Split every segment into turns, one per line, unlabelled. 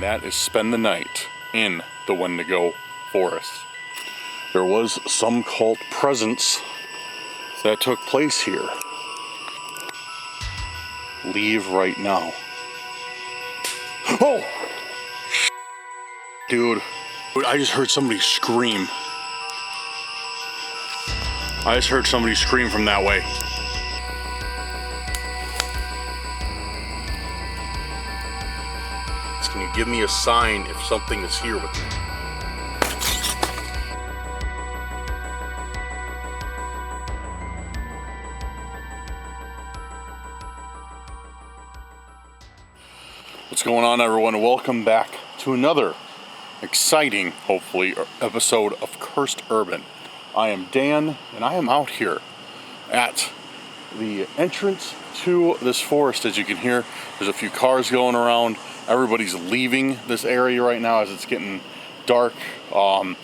and that is spend the night in the Wendigo forest. There was some cult presence that took place here. Leave right now. Oh! Dude, I just heard somebody scream. I just heard somebody scream from that way. Can you give me a sign if something is here with me? What's going on, everyone? Welcome back to another exciting, hopefully, episode of Cursed Urban. I am Dan, and I am out here at the entrance to this forest. As you can hear, there's a few cars going around. Everybody's leaving this area right now as it's getting dark. And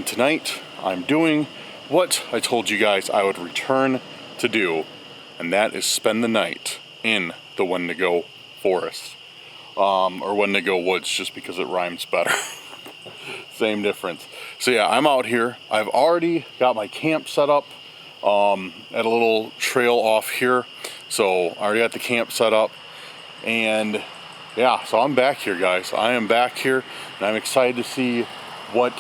tonight I'm doing what I told you guys I would return to do, and that is spend the night in the Wendigo forest. Or Wendigo woods, just because it rhymes better. Same difference. So yeah, I'm out here. I've already got my camp set up at a little trail off here. So I already got the camp set up, and yeah, so I'm back here, guys. I am back here, and I'm excited to see what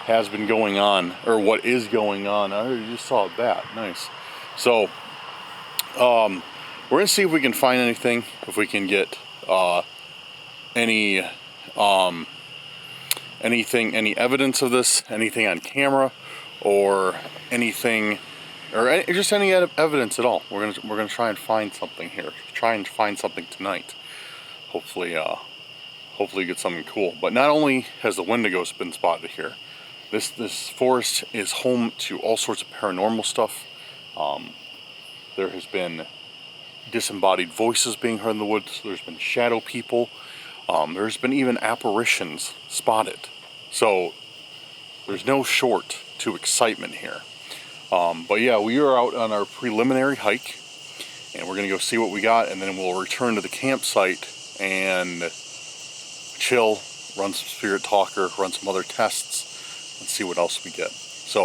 has been going on, or what is going on. I just saw a bat. Nice. So, we're gonna see if we can find anything, if we can get any evidence of this, anything on camera, or anything, or just any evidence at all. We're gonna try and find something here. Try and find something tonight. Hopefully get something cool. But not only has the Wendigos been spotted here, this forest is home to all sorts of paranormal stuff. There has been disembodied voices being heard in the woods. There's been shadow people. There's been even apparitions spotted. So there's no short to excitement here. But yeah, we are out on our preliminary hike, and we're gonna go see what we got, and then we'll return to the campsite and chill, run some spirit talker, run some other tests, and see what else we get. So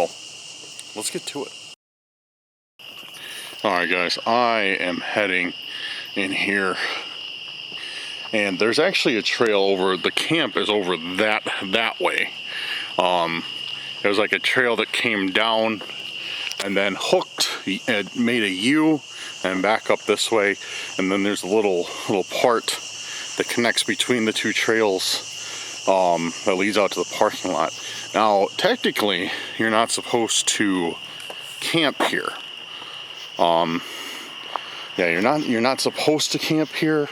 let's get to it. Alright guys, I am heading in here, and there's actually a trail over, the camp is over that way. It was like a trail that came down and then hooked, it made a U and back up this way, and then there's a little part that connects between the two trails that leads out to the parking lot. Now, technically, you're not supposed to camp here. Yeah, you're not supposed to camp here.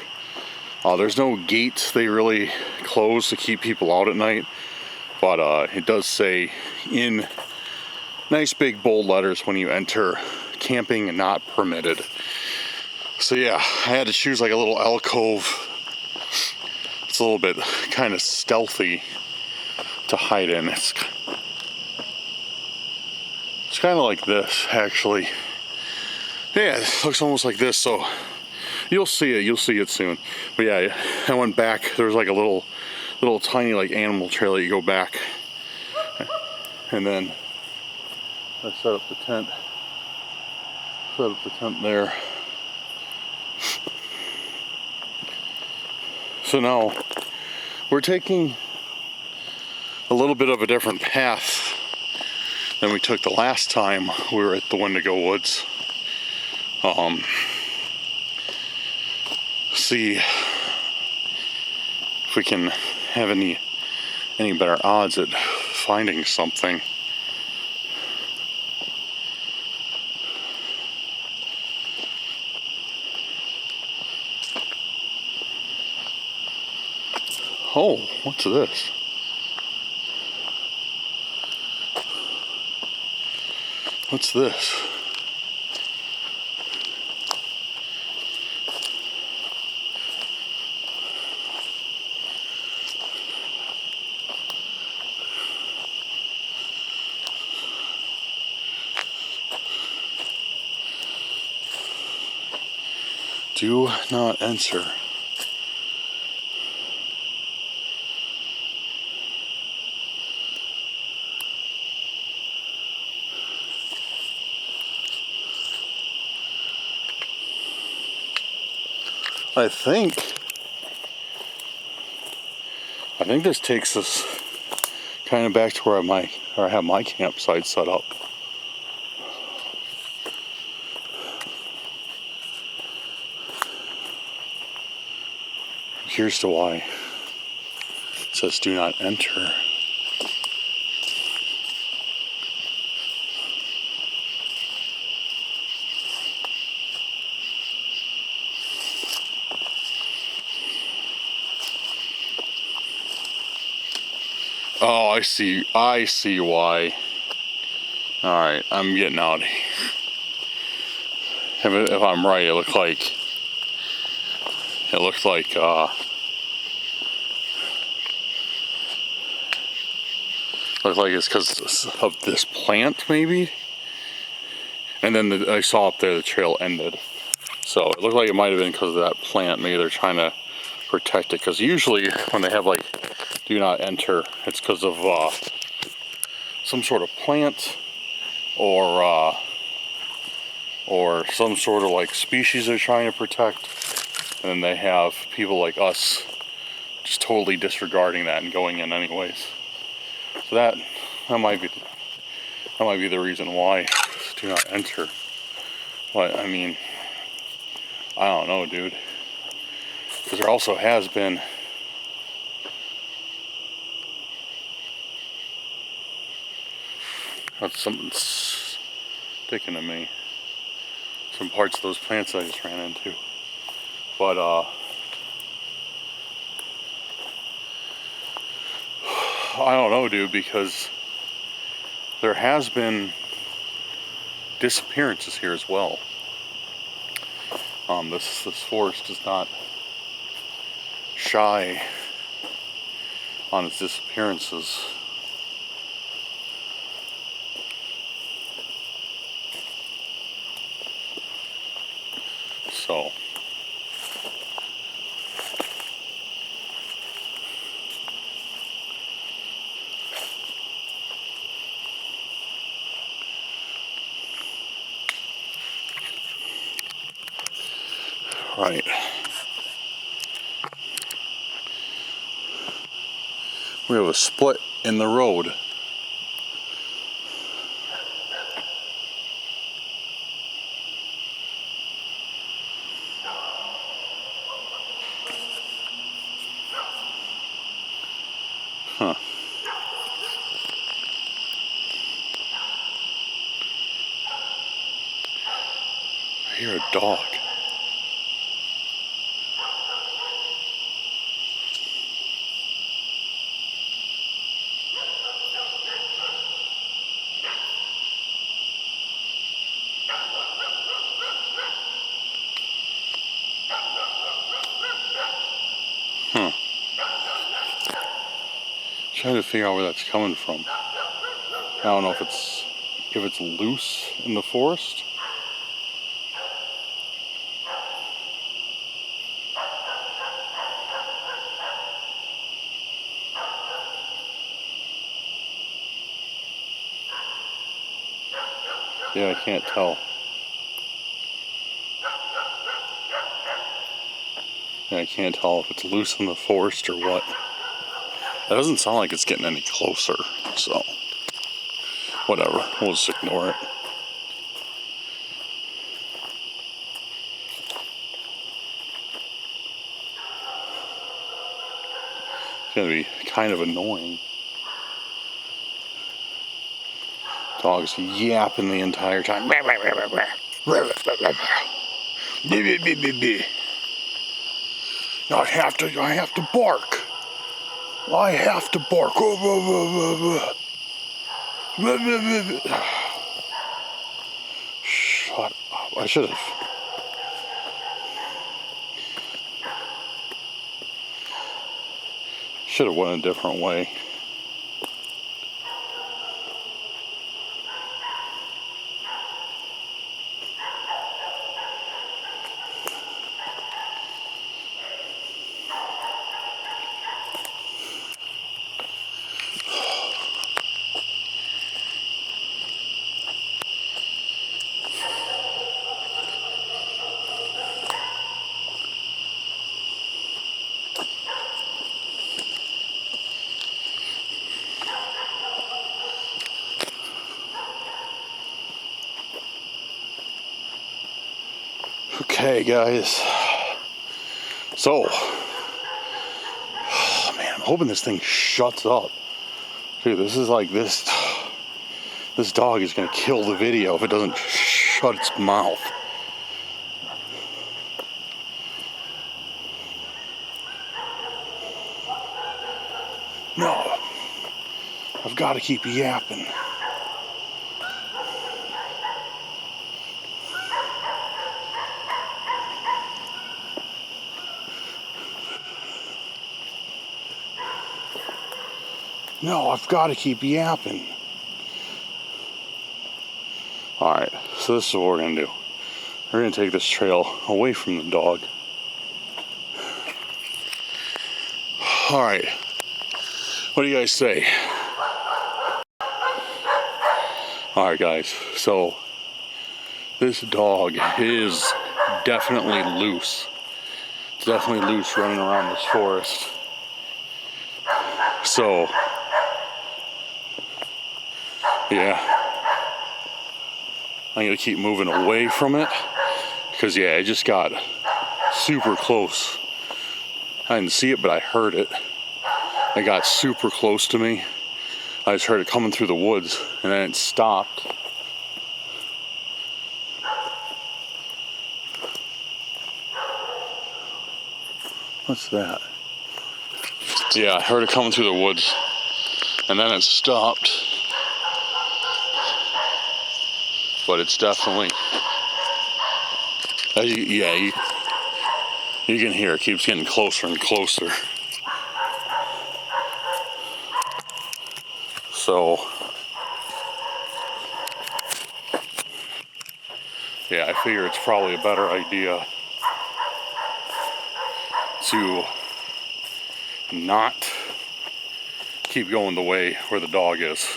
There's no gate they really close to keep people out at night, but it does say in nice big bold letters when you enter, camping not permitted. So yeah, I had to choose like a little alcove. It's a little bit kind of stealthy to hide in. It's kind of like this, actually. Yeah, it looks almost like this, so you'll see it soon. But yeah, I went back. There was like a little tiny like animal trail that you go back, and then I set up the tent there. So now we're taking a little bit of a different path than we took the last time we were at the Wendigo woods. See if we can have any better odds at finding something. Oh, what's this? What's this? Do not enter. I think this takes us kind of back to where I have my campsite set up. Here's to why it says do not enter. Oh, I see why. Alright, I'm getting out of here. If I'm right, it looked like it's because of this plant, maybe. And then I saw up there the trail ended, so it looked like it might have been because of that plant. Maybe they're trying to protect it. Because usually when they have like "do not enter," it's because of some sort of plant or some sort of like species they're trying to protect. And then they have people like us just totally disregarding that and going in anyways. So that might be the reason why do not enter. But I mean, I don't know, dude. Because there also has been something sticking to me. Some parts of those plants I just ran into. But I don't know, dude, because there has been disappearances here as well. This forest is not shy on its disappearances. So right. We have a split in the road. Huh. I hear a dog. Trying to figure out where that's coming from. I don't know if it's loose in the forest. Yeah, I can't tell. Yeah, I can't tell if it's loose in the forest or what. That doesn't sound like it's getting any closer, so whatever, we'll just ignore it. It's gonna be kind of annoying. Dog's yapping the entire time. I have to bark. I have to bark. Shut up. I should have went a different way. Okay, guys. So, man, I'm hoping this thing shuts up. Dude, this is like this dog is gonna kill the video if it doesn't shut its mouth. No, I've got to keep yapping. No, I've got to keep yapping. Alright, so this is what we're going to do. We're going to take this trail away from the dog. Alright, what do you guys say? Alright guys, so this dog is definitely loose. It's definitely loose running around this forest. So, yeah, I'm gonna keep moving away from it because, yeah, it just got super close. I didn't see it, but I heard it. It got super close to me. I just heard it coming through the woods, and then it stopped. What's that? Yeah, I heard it coming through the woods, and then it stopped. But it's definitely, you can hear it keeps getting closer and closer. So, yeah, I figure it's probably a better idea to not keep going the way where the dog is.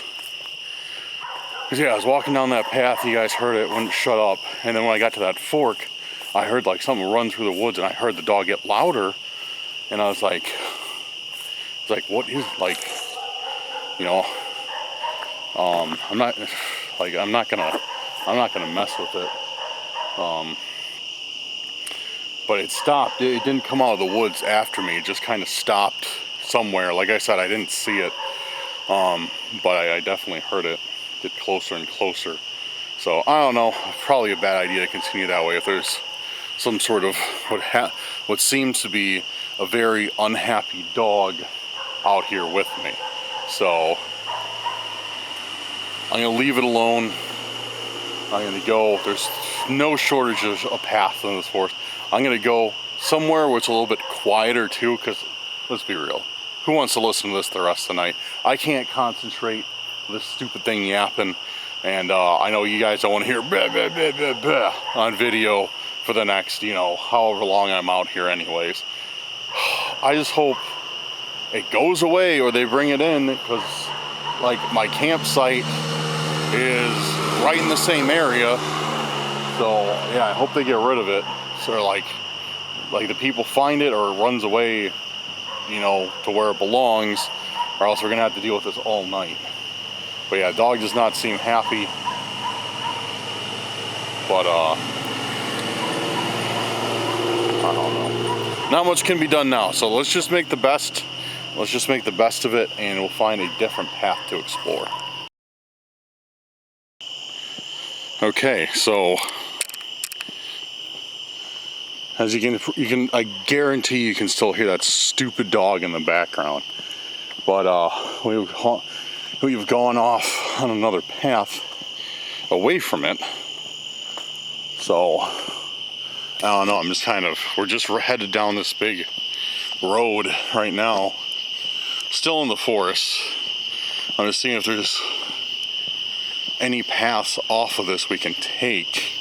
Because, yeah, I was walking down that path, you guys heard it, wouldn't shut up, and then when I got to that fork, I heard like something run through the woods, and I heard the dog get louder, and I was like, what is, like, you know, I'm not gonna mess with it. But it stopped. It didn't come out of the woods after me. It just kind of stopped somewhere. Like I said, I didn't see it, but I definitely heard it get closer and closer. So I don't know. Probably a bad idea to continue that way if there's some sort of what seems to be a very unhappy dog out here with me. So I'm gonna leave it alone. I'm gonna go. There's no shortage of a path in this forest. I'm gonna go somewhere where it's a little bit quieter too, because let's be real, who wants to listen to this the rest of the night? I can't concentrate with this stupid thing yapping, and I know you guys don't want to hear bah, bah, bah, bah, bah on video for the next, however long I'm out here anyways. I just hope it goes away or they bring it in, because like my campsite is right in the same area. So yeah, I hope they get rid of it. So like the people find it or it runs away, to where it belongs, or else we're gonna have to deal with this all night. But yeah, dog does not seem happy. But I don't know. Not much can be done now. So let's just make the best. Let's just make the best of it, and we'll find a different path to explore. Okay, so as you can, I guarantee you can still hear that stupid dog in the background. But we've gone off on another path away from it. So I don't know. We're just headed down this big road right now, still in the forest. I'm just seeing if there's any paths off of this we can take.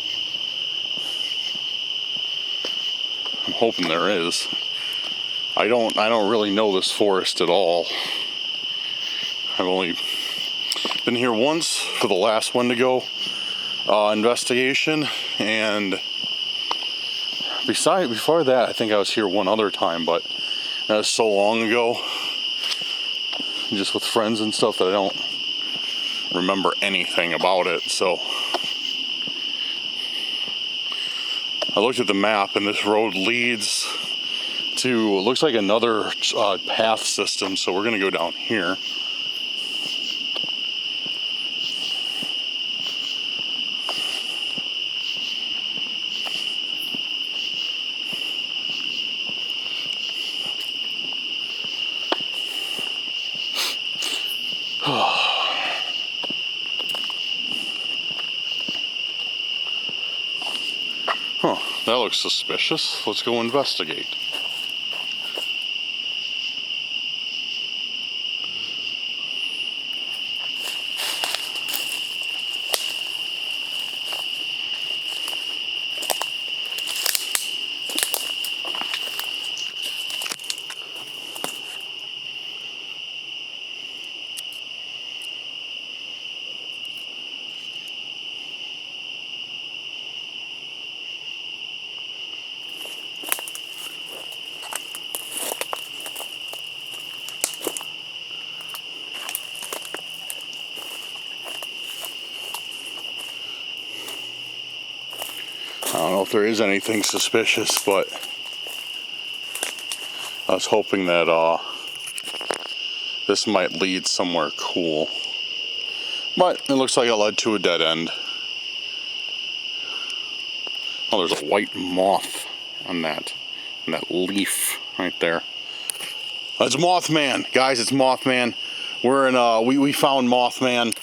I'm hoping there is. I don't really know this forest at all. I've only been here once for the last Wendigo investigation, and before that, I think I was here one other time, but that was so long ago, just with friends and stuff, that I don't remember anything about it. So I looked at the map and this road leads to, looks like another path system, so we're gonna go down here. Huh, that looks suspicious. Let's go investigate. I don't know if there is anything suspicious, but I was hoping that this might lead somewhere cool. But it looks like it led to a dead end. Oh, there's a white moth on that leaf right there. That's Mothman, guys. It's Mothman. We're in. We found Mothman.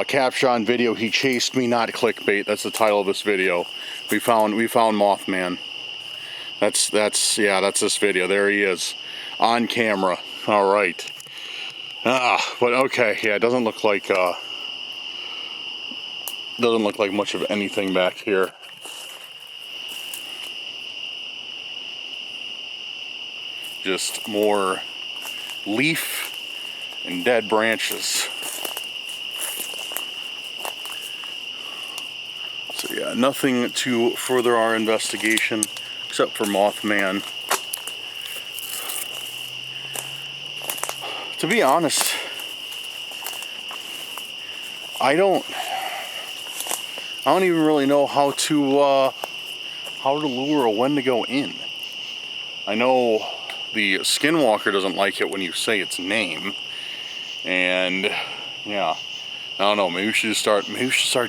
Capture on video. He chased me, not clickbait. That's the title of this video. We found Mothman. That's this video. There he is, on camera. All right. But okay. Yeah, it doesn't look like much of anything back here. Just more leaf and dead branches. So yeah, nothing to further our investigation except for Mothman. To be honest, I don't even really know how to lure a Wendigo in. I know the skinwalker doesn't like it when you say its name, and yeah, I don't know. Maybe we should start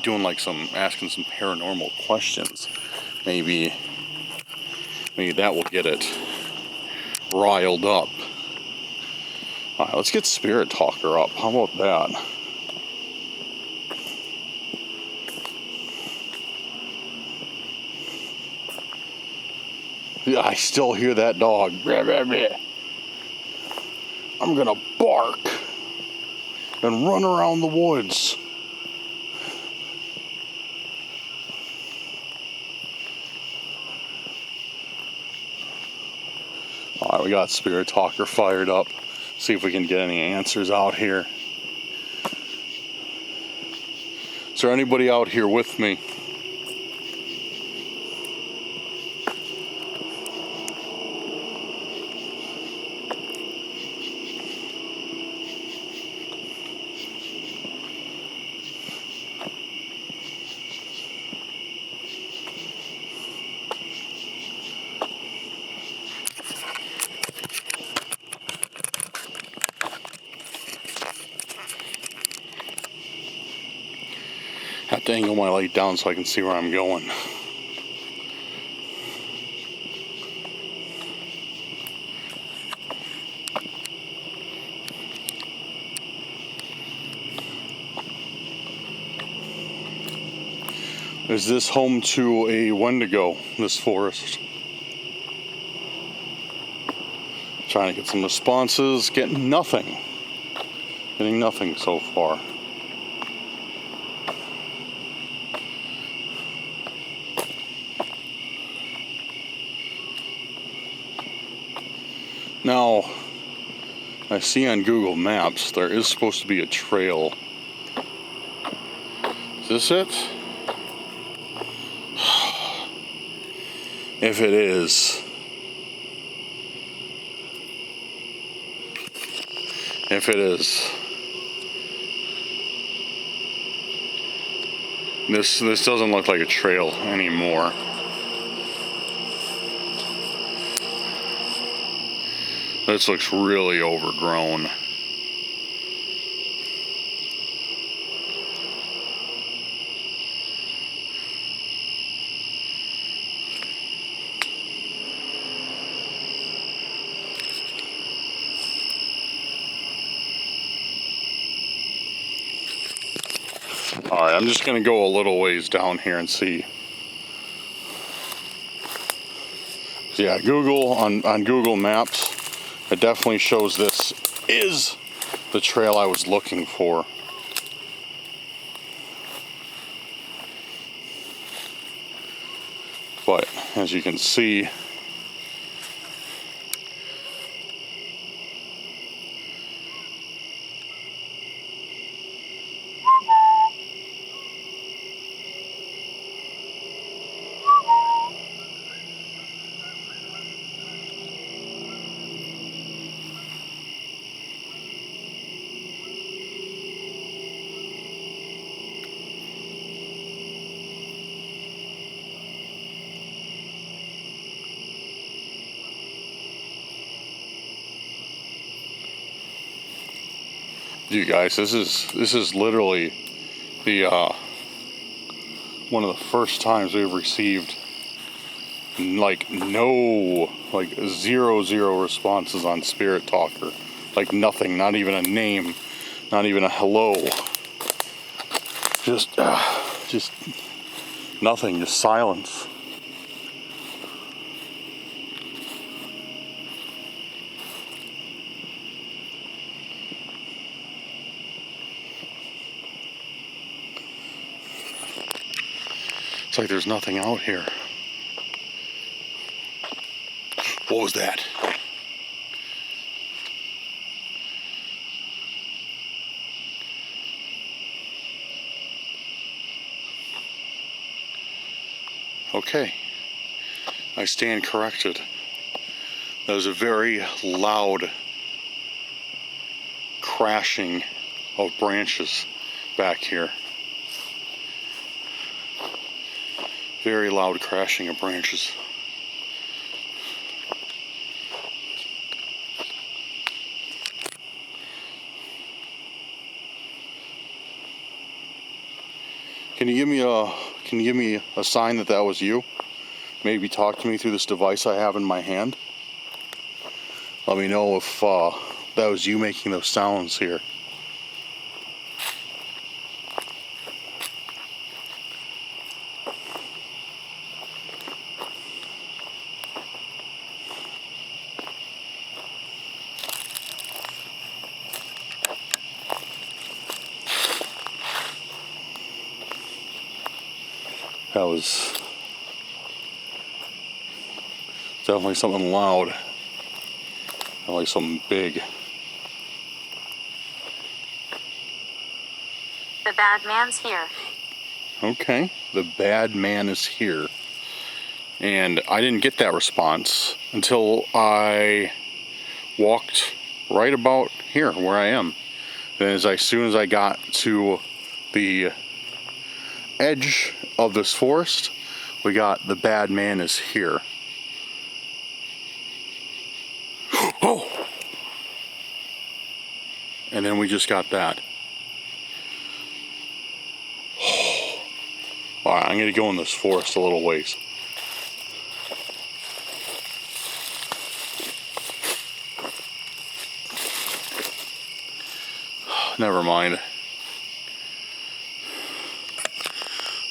doing like asking some paranormal questions. Maybe that will get it riled up. All right, let's get Spirit Talker up. How about that? Yeah, I still hear that dog. I'm gonna bark and run around the woods. Alright, we got Spirit Talker fired up. See if we can get any answers out here. Is there anybody out here with me? Have to angle my light down so I can see where I'm going. Is this home to a Wendigo, this forest? Trying to get some responses, getting nothing. Getting nothing so far. Now, I see on Google Maps there is supposed to be a trail. Is this it? If it is, this doesn't look like a trail anymore. This looks really overgrown. Alright, I'm just going to go a little ways down here and see. So yeah, Google, on Google Maps, it definitely shows this is the trail I was looking for. But as you can see, you guys, this is literally the one of the first times we've received like zero responses on Spirit Talker. Like nothing, not even a name, not even a hello. Just nothing, just silence. It's like there's nothing out here. What was that? Okay, I stand corrected. That was a very loud crashing of branches back here. Very loud crashing of branches. Can you give me a sign that that was you? Maybe talk to me through this device I have in my hand. Let me know if that was you making those sounds here. That was definitely something loud. Like something big.
The bad man's here.
Okay, the bad man is here. And I didn't get that response until I walked right about here where I am. And as soon as I got to the edge of this forest, we got the bad man is here. Oh! And then we just got that. Alright, I'm gonna go in this forest a little ways. Never mind.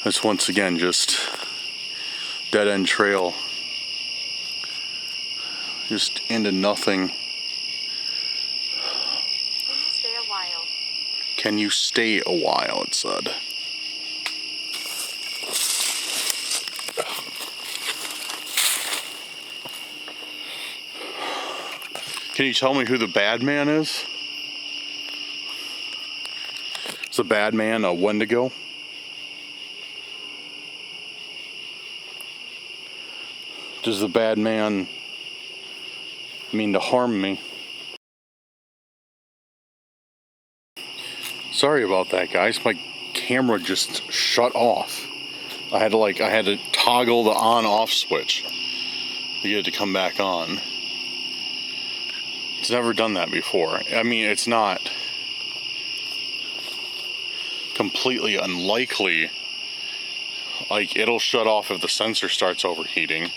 It's once again just dead end trail. Just into nothing.
Can you stay a while?
Can you stay a while, it said. Can you tell me who the bad man is? Is the bad man a Wendigo? Does the bad man mean to harm me? Sorry about that, guys. My camera just shut off. I had to toggle the on-off switch to get it to come back on. It's never done that before. I mean, it's not completely unlikely. Like, it'll shut off if the sensor starts overheating,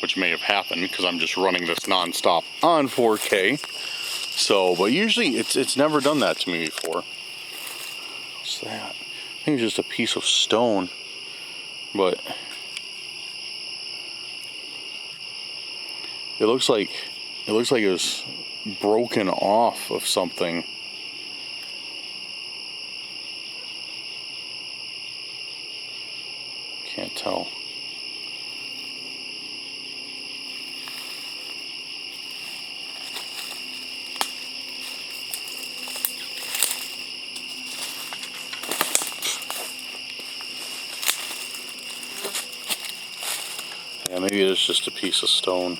which may have happened because I'm just running this non-stop on 4K. So, but usually it's never done that to me before. What's that? I think it's just a piece of stone, but it looks like it was broken off of something. Can't tell. Yeah, maybe it's just a piece of stone.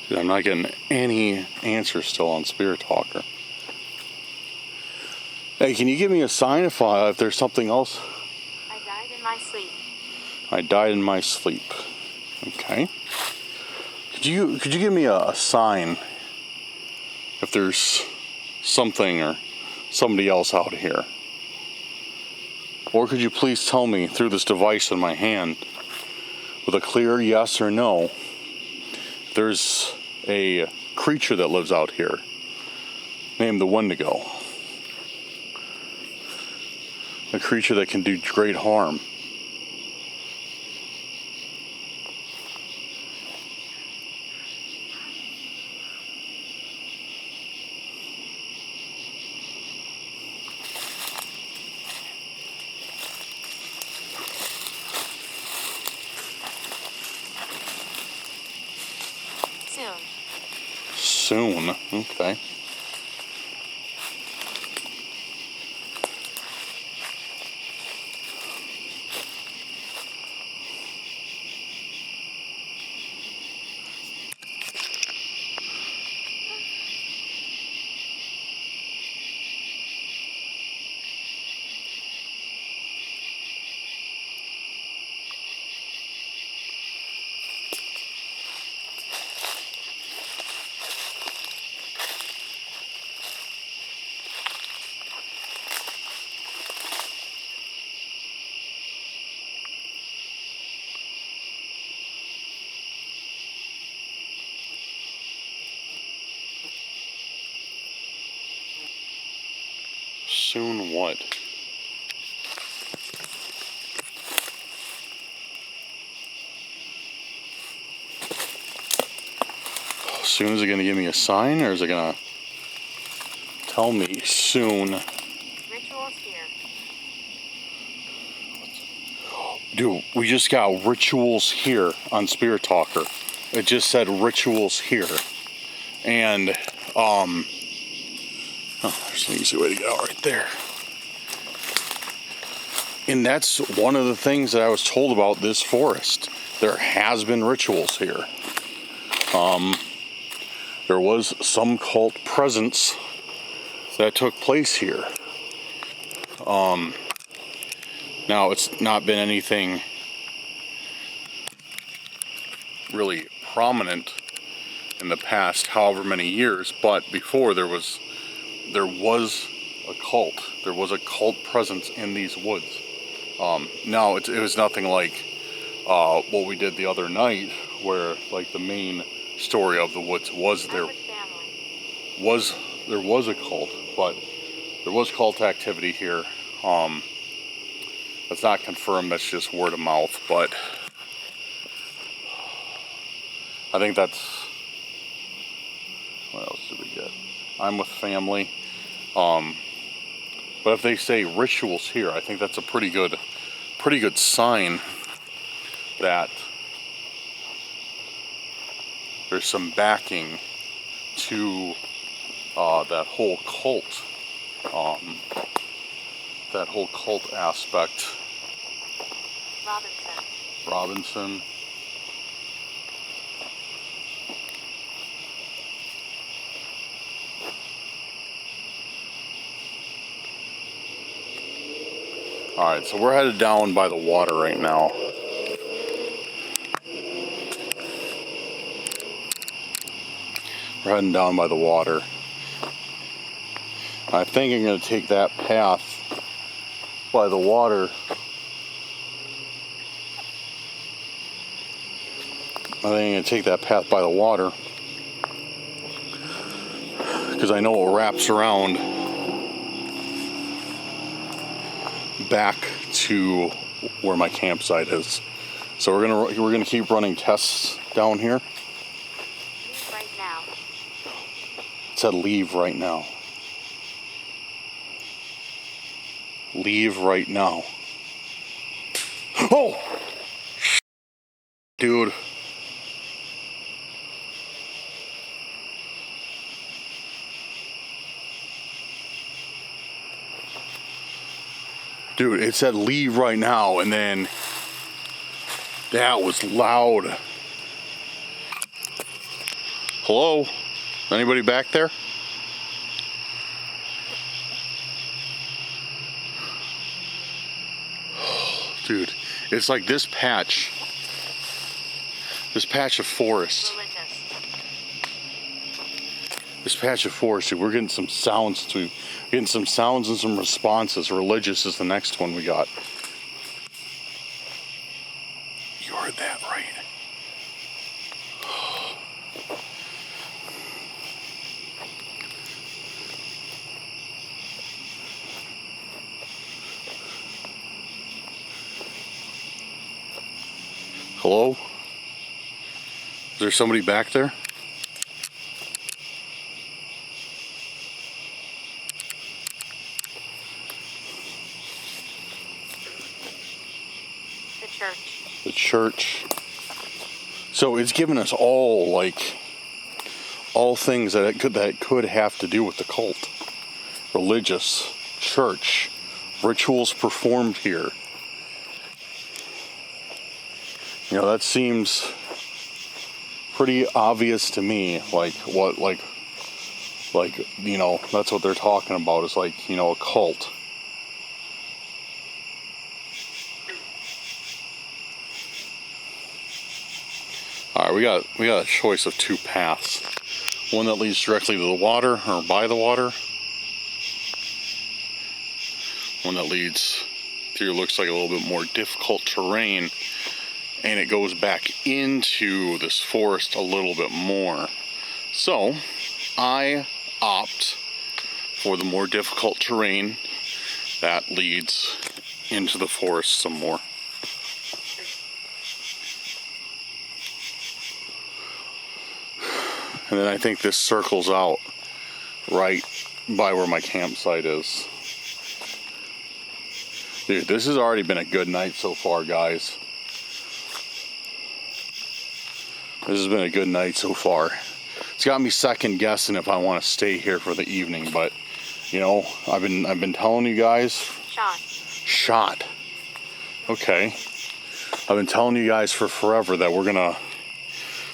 Dude, I'm not getting any answers still on Spirit Talker. Hey, can you give me a sign if there's something else?
I died in my sleep.
I died in my sleep. Okay. Could you give me a sign if there's something or somebody else out here? Or could you please tell me through this device in my hand with a clear yes or no, there's a creature that lives out here named the Wendigo. A creature that can do great harm. Soon, okay. Soon what? Soon is it gonna give me a sign, or is it gonna tell me soon?
Rituals here.
Dude, we just got rituals here on Spirit Talker. It just said rituals here. And, oh, there's an easy way to get out right there. And that's one of the things that I was told about this forest. There has been rituals here. There was some cult presence that took place here. Now, it's not been anything really prominent in the past however many years, but before there was a cult. There was a cult presence in these woods. Now, it was nothing like what we did the other night, where like the main story of the woods was there was a cult, but there was cult activity here. That's not confirmed, that's just word of mouth, but I think that's, what else did we get? I'm with family. But if they say rituals here, I think that's a pretty good sign that there's some backing to that whole cult, aspect. Robinson. Alright, so we're headed down by the water right now. We're heading down by the water. I think I'm going to take that path by the water. Because I know it wraps around back to where my campsite is. So we're gonna keep running tests down here.
Leave right now.
It said leave right now. Leave right now. Oh! Dude. Dude, it said leave right now, and then that was loud. Hello? Anybody back there? Dude, it's like this patch of forest. This patch of forest, dude, we're getting some sounds too. Getting some sounds and some responses. Religious is the next one we got. You heard that right. Hello? Is there somebody back there? The church. So it's given us all things that could have to do with the cult. Religious, church, rituals performed here. You know, that seems pretty obvious to me. You know, that's what they're talking about. Is a cult. Alright, we got a choice of two paths. One that leads directly to the water, or by the water. One that leads through, looks like a little bit more difficult terrain, and it goes back into this forest a little bit more. So, I opt for the more difficult terrain that leads into the forest some more. And then I think this circles out right by where my campsite is. Dude, this has already been a good night so far, guys. This has been a good night so far. It's got me second guessing if I want to stay here for the evening, but you know, I've been telling you guys. Shot. Okay. I've been telling you guys for forever that we're gonna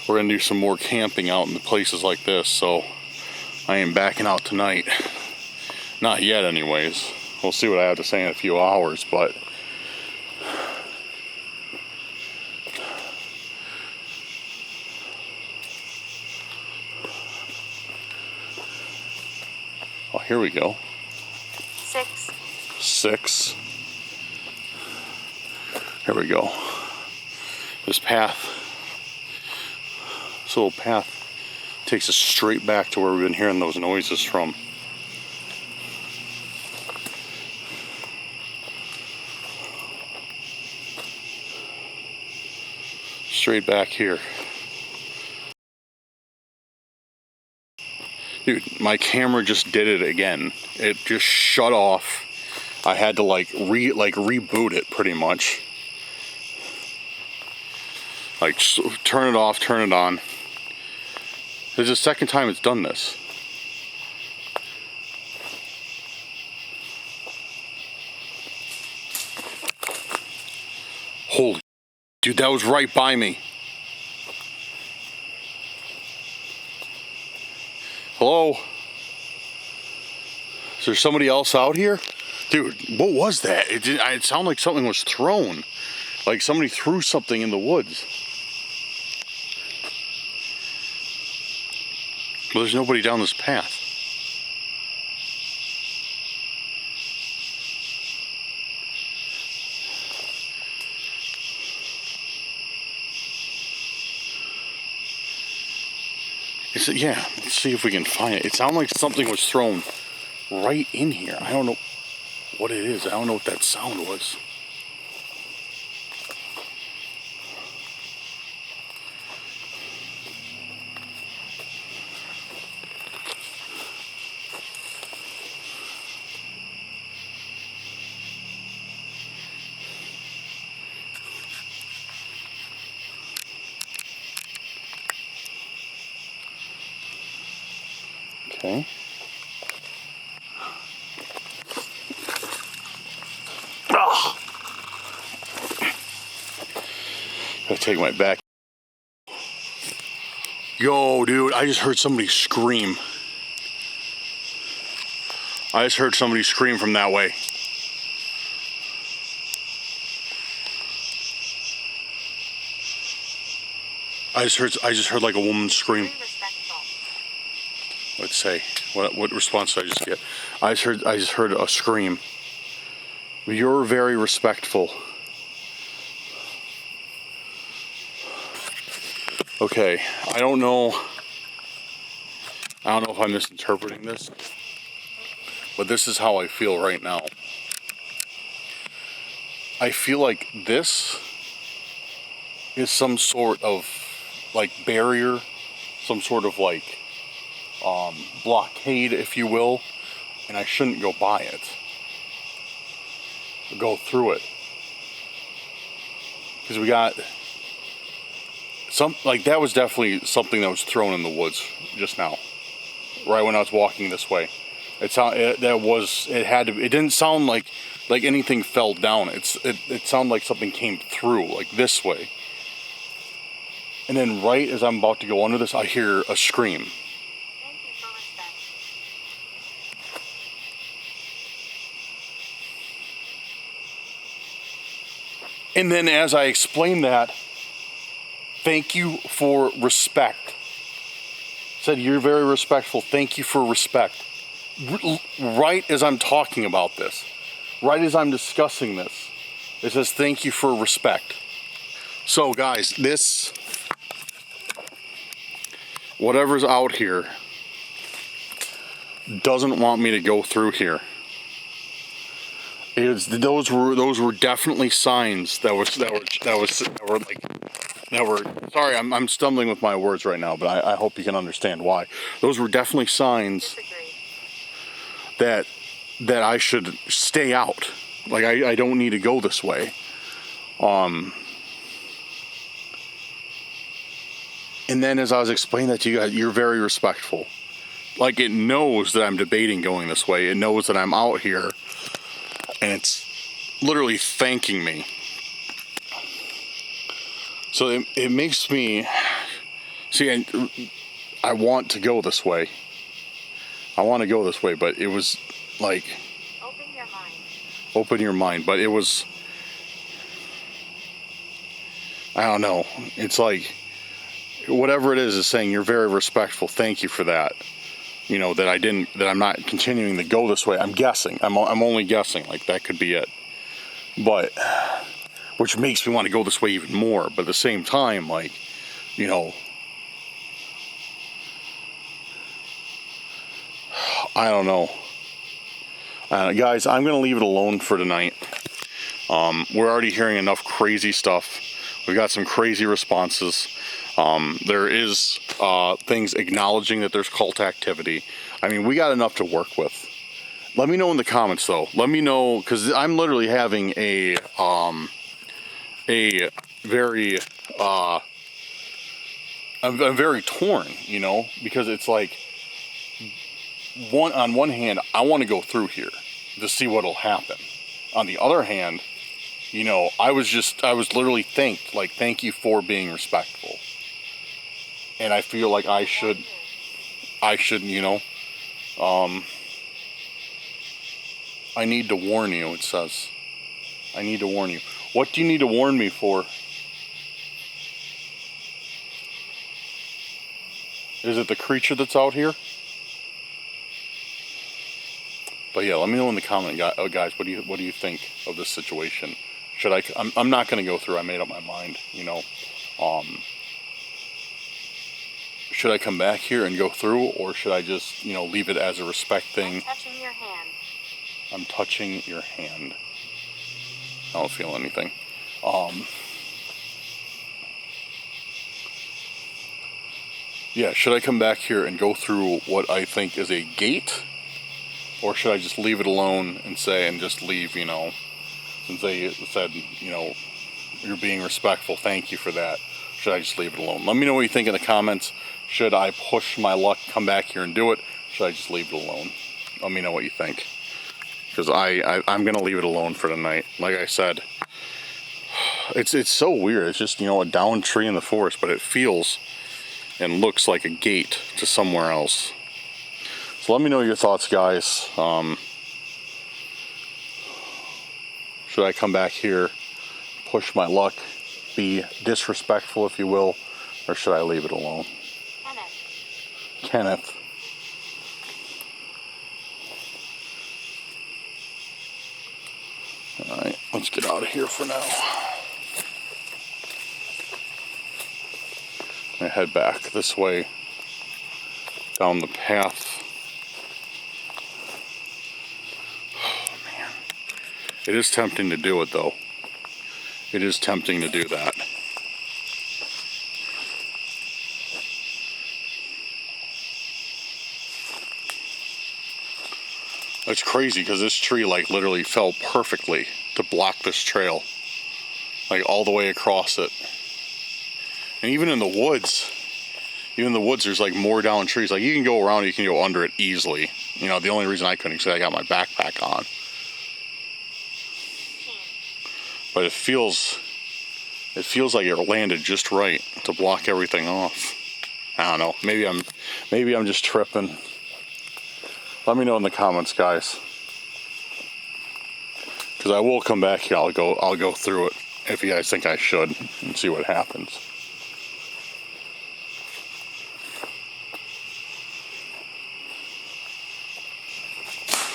do some more camping out in the places like this, so I am backing out tonight. Not yet anyways. We'll see what I have to say in a few hours, but oh, here we go. 6. Here we go. This little path takes us straight back to where we've been hearing those noises from. Straight back here. Dude, my camera just did it again. It just shut off. I had to reboot it pretty much. Turn it off, turn it on. This is the second time it's done this. Holy, dude, that was right by me. Hello? Is there somebody else out here? Dude, what was that? It sounded like something was thrown. Like somebody threw something in the woods. Well, there's nobody down this path. Yeah, let's see if we can find it. It sounded like something was thrown right in here. I don't know what it is. I don't know what that sound was. Okay. Ugh. Gotta take my back. Yo, dude, I just heard somebody scream. I just heard somebody scream from that way. I just heard like a woman scream. Let's say, what response did I just get? I just heard a scream. You're very respectful. Okay, I don't know if I'm misinterpreting this, but this is how I feel right now. I feel like this is some sort of like barrier, some sort of like blockade, if you will, and I shouldn't go by it, go through it, because we got like that was definitely something that was thrown in the woods just now, right when I was walking this way. It didn't sound like anything fell down. It sounded like something came through, like this way. And then right as I'm about to go under this, I hear a scream.
Thank you for respect.
And then as I explained that, thank you for respect. Said, you're very respectful. Thank you for respect. Right as I'm talking about this, right as I'm discussing this, it says, thank you for respect. So guys, this, whatever's out here, doesn't want me to go through here. Those were definitely signs that were sorry, I'm stumbling with my words right now, but I hope you can understand why. Those were definitely signs that I should stay out. Like I don't need to go this way. And then as I was explaining that to you guys, you're very respectful. Like it knows that I'm debating going this way. It knows that I'm out here. And it's literally thanking me. So it makes me... See, I want to go this way. I want to go this way, but it was like...
Open your mind.
Open your mind, but it was... I don't know. It's like... Whatever it is saying, you're very respectful. Thank you for that. You know, that I'm not continuing to go this way. I'm guessing. I'm only guessing. Like, that could be it. But, which makes me want to go this way even more. But at the same time, like, you know, I don't know. Guys, I'm going to leave it alone for tonight. We're already hearing enough crazy stuff. We've got some crazy responses. There is things acknowledging that there's cult activity. I mean, we got enough to work with. Let me know in the comments, though. Let me know, because I'm literally having a very, I'm very torn, you know, because it's like, on one hand, I want to go through here to see what'll happen. On the other hand, you know, I was literally thank you for being respectful. And I feel like I should, you know, I need to warn you, it says. I need to warn you. What do you need to warn me for? Is it the creature that's out here? But yeah, let me know in the comment, guys. What do you think of this situation? Should I? I'm not going to go through. I made up my mind. You know, should I come back here and go through, or should I just, you know, leave it as a respect thing?
I'm touching your hand.
I'm touching your hand. I don't feel anything. Yeah, should I come back here and go through what I think is a gate? Or should I just leave it alone and just leave, you know, since they said, you know, you're being respectful, thank you for that. Should I just leave it alone? Let me know what you think in the comments. Should I push my luck, come back here and do it? Should I just leave it alone? Let me know what you think. Because I'm going to leave it alone for tonight. Like I said, it's so weird. It's just, you know, a downed tree in the forest, but it feels and looks like a gate to somewhere else. So let me know your thoughts, guys. Should I come back here, push my luck, be disrespectful, if you will, or should I leave it alone? Kenneth. Alright, let's get out of here for now. I head back this way, down the path. It is tempting to do it, though. It is tempting to do that. It's crazy because this tree, like, literally fell perfectly to block this trail. Like, all the way across it. And even in the woods, there's, like, more down trees. Like, you can go around, you can go under it easily. You know, the only reason I couldn't is because I got my backpack on. But it feels like it landed just right to block everything off. I don't know. Maybe I'm just tripping. Let me know in the comments, guys. Because I will come back here. I'll go through it if you guys think I should and see what happens.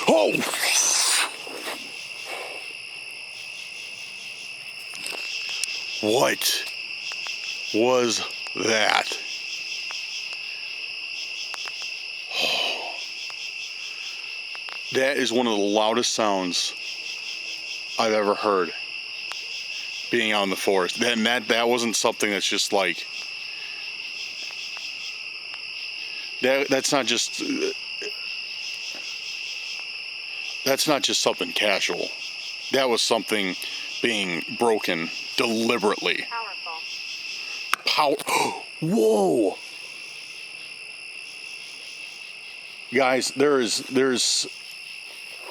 Oh! What was that? Oh. That is one of the loudest sounds I've ever heard being out in the forest. That wasn't something that's just like that's not just something casual. That was something being broken deliberately.
Powerful.
Whoa! Guys,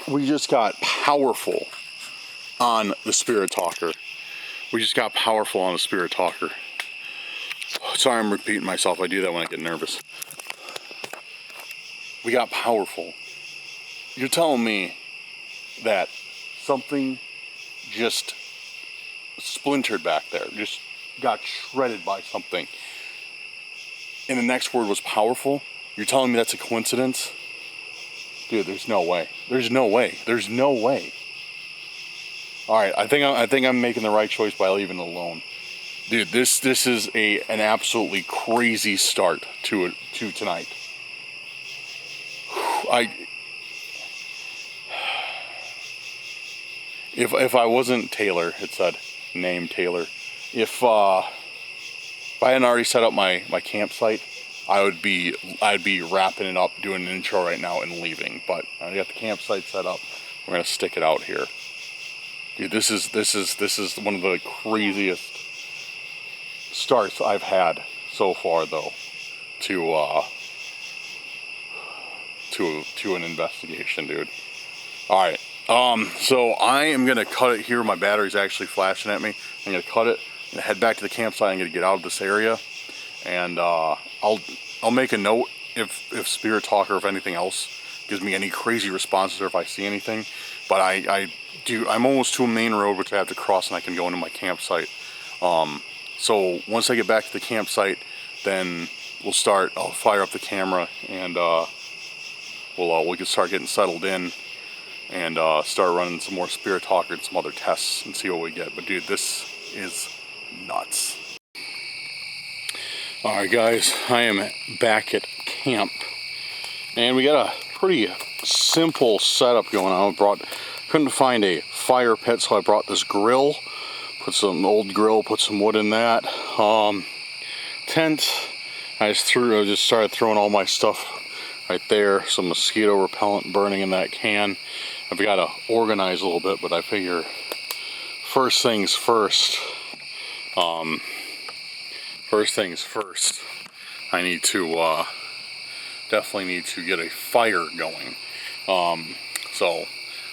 we just got powerful on the Spirit Talker. Sorry, I'm repeating myself. I do that when I get nervous. We got powerful. You're telling me that something just splintered back there, just got shredded by something, and the next word was powerful? You're telling me that's a coincidence? Dude, there's no way. Alright, I think I'm making the right choice by leaving it alone. Dude, this is an absolutely crazy start to tonight. If I wasn't Taylor, it said name Taylor. If I hadn't already set up my campsite, I'd be wrapping it up, doing an intro right now and leaving. But I got the campsite set up. We're gonna stick it out here. Dude, this is one of the craziest starts I've had so far though to an investigation, dude. All right. So I am gonna cut it here. My battery's actually flashing at me. I'm gonna cut it and head back to the campsite. I'm gonna get out of this area, and I'll make a note if Spirit Talker, if anything else gives me any crazy responses or if I see anything. But I'm almost to a main road which I have to cross, and I can go into my campsite. So once I get back to the campsite, then I'll fire up the camera, and we can start getting settled in, and start running some more Spirit Talker and some other tests and see what we get. But dude, this is nuts. Alright guys, I am back at camp, and we got a pretty simple setup going on. Couldn't find a fire pit, so I brought this grill. Put some old grill, put some wood in that. Tent, I just started throwing all my stuff right there. Some mosquito repellent burning in that can. I've got to organize a little bit, but I figure first things first. I need to definitely need to get a fire going. So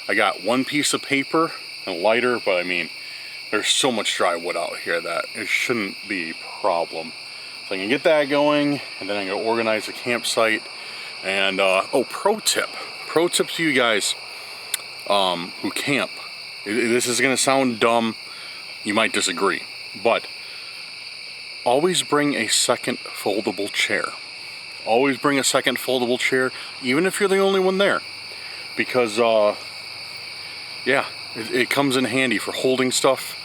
I got one piece of paper and a lighter, but I mean, there's so much dry wood out here that it shouldn't be a problem. So I can get that going, and then I'm gonna organize the campsite. And pro tip to you guys who camp. This is gonna sound dumb. You might disagree, but always bring a second foldable chair. Always bring a second foldable chair, even if you're the only one there, because yeah, it comes in handy for holding stuff,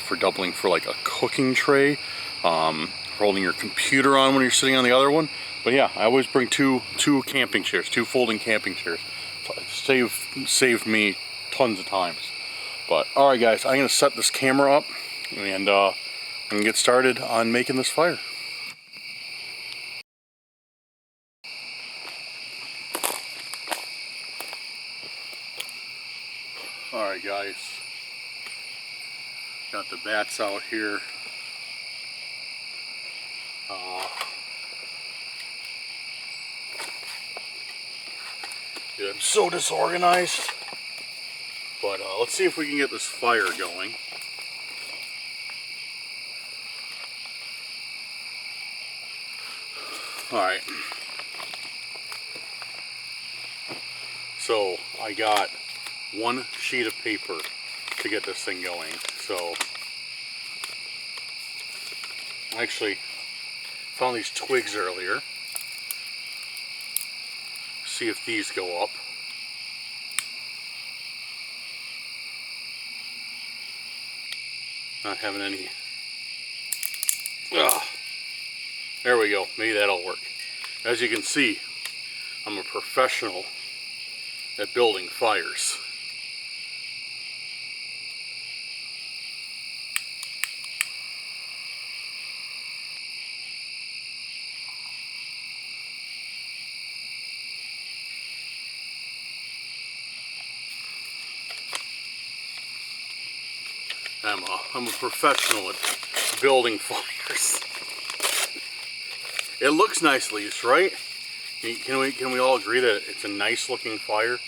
for doubling for like a cooking tray, for holding your computer on when you're sitting on the other one. But yeah, I always bring two camping chairs, two folding camping chairs. Saved me tons of times. But all right, guys, I'm gonna set this camera up, and I'm gonna get started on making this fire. All right, guys, got the bats out here. Dude, I'm so disorganized. But let's see if we can get this fire going. Alright. So I got one sheet of paper to get this thing going. So I actually found these twigs earlier. See if these go up. Not having any. Ugh. There we go. Maybe that'll work. As you can see, I'm a professional at building fires. I'm a professional at building fires. It looks nice, at least, right? Can we all agree that it's a nice looking fire?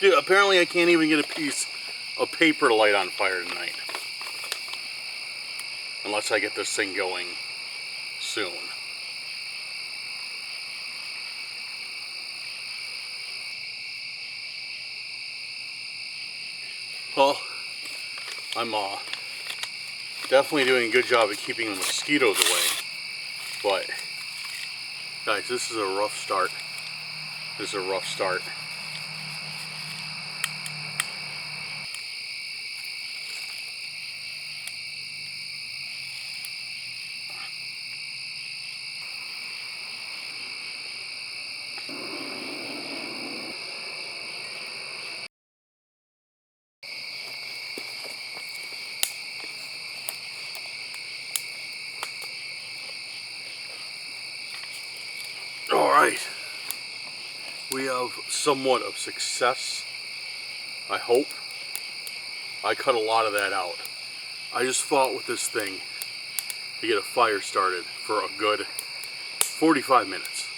Dude, apparently I can't even get a piece of paper to light on fire tonight. Unless I get this thing going soon. Well, I'm definitely doing a good job at keeping the mosquitoes away. But, guys, this is a rough start. This is a rough start. Alright, we have somewhat of success, I hope. I cut a lot of that out. I just fought with this thing to get a fire started for a good 45 minutes.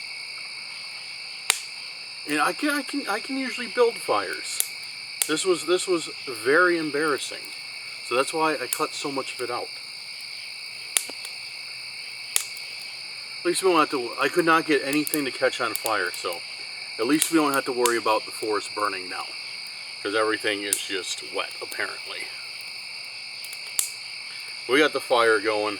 And I can usually build fires. This was very embarrassing. So that's why I cut so much of it out. At least we don't have to, I could not get anything to catch on fire, so at least we don't have to worry about the forest burning now. Because everything is just wet, apparently. We got the fire going.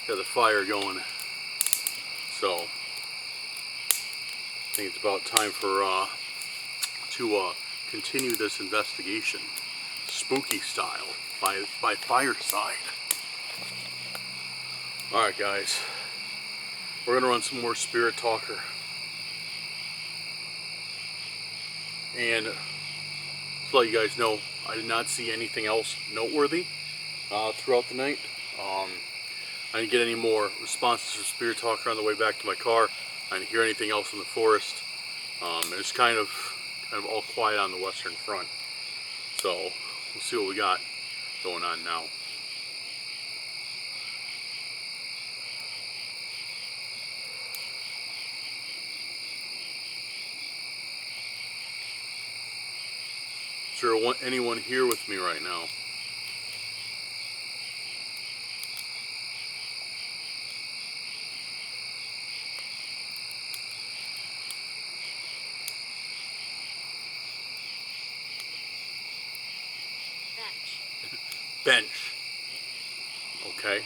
Got the fire going. So I think it's about time for to continue this investigation, spooky style, by fireside. All right, guys, we're gonna run some more Spirit Talker, and to let you guys know, I did not see anything else noteworthy throughout the night. I didn't get any more responses from Spirit Talker on the way back to my car. I didn't hear anything else in the forest. It's kind of all quiet on the western front. So we'll see what we got going on now. Is there anyone here with me right now? Bench. Okay.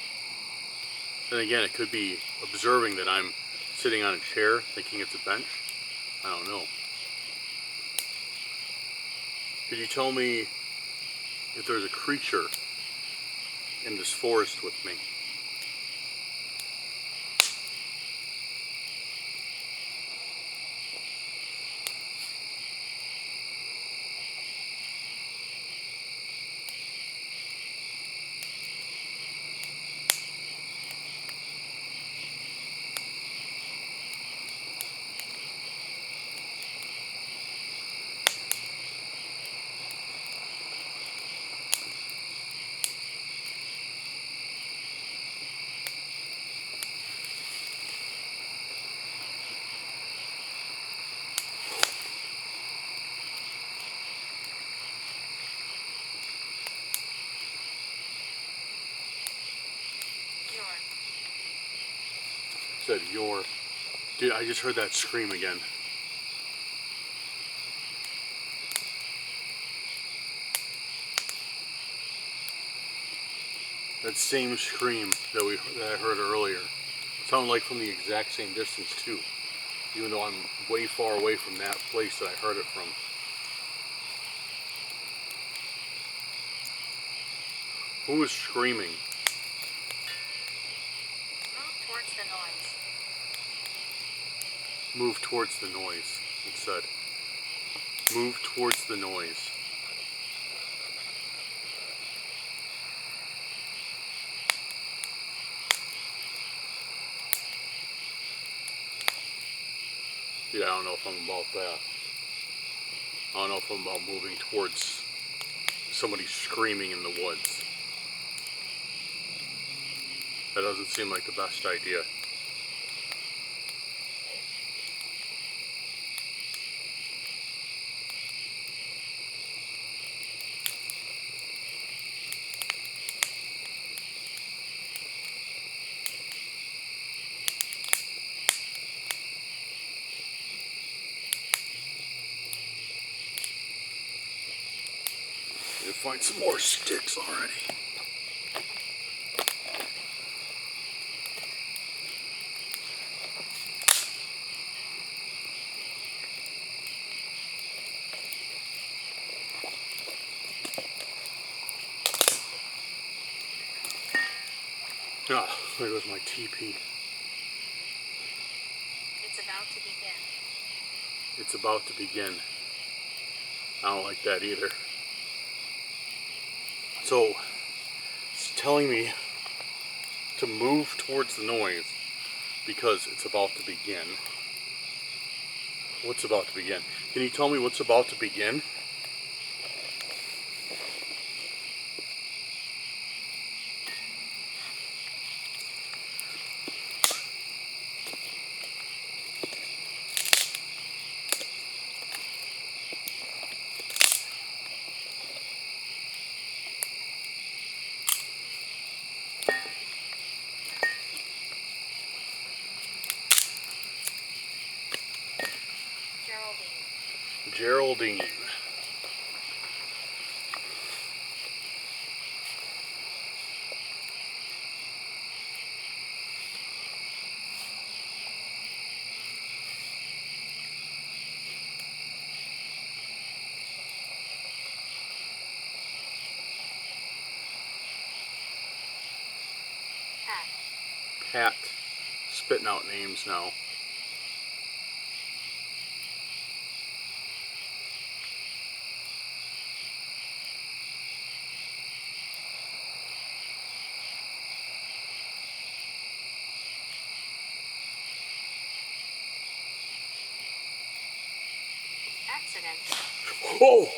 Then again, it could be observing that I'm sitting on a chair thinking it's a bench. I don't know. Could you tell me if there's a creature in this forest with me? Said your. Dude, I just heard that scream again. That same scream that I heard earlier. It sounded like from the exact same distance too. Even though I'm way far away from that place that I heard it from. Who was screaming?
Move towards the noise.
Move towards the noise, it said. Move towards the noise. Dude, I don't know if I'm about that. I don't know if I'm about moving towards somebody screaming in the woods. That doesn't seem like the best idea. Need to find some more sticks already. Ah, there goes my TP.
It's about to begin.
It's about to begin. I don't like that either. So, it's telling me to move towards the noise. because it's about to begin. What's about to begin? Can you tell me what's about to begin? Geraldine. Pat. Spitting out names now.
Accident.
Oh!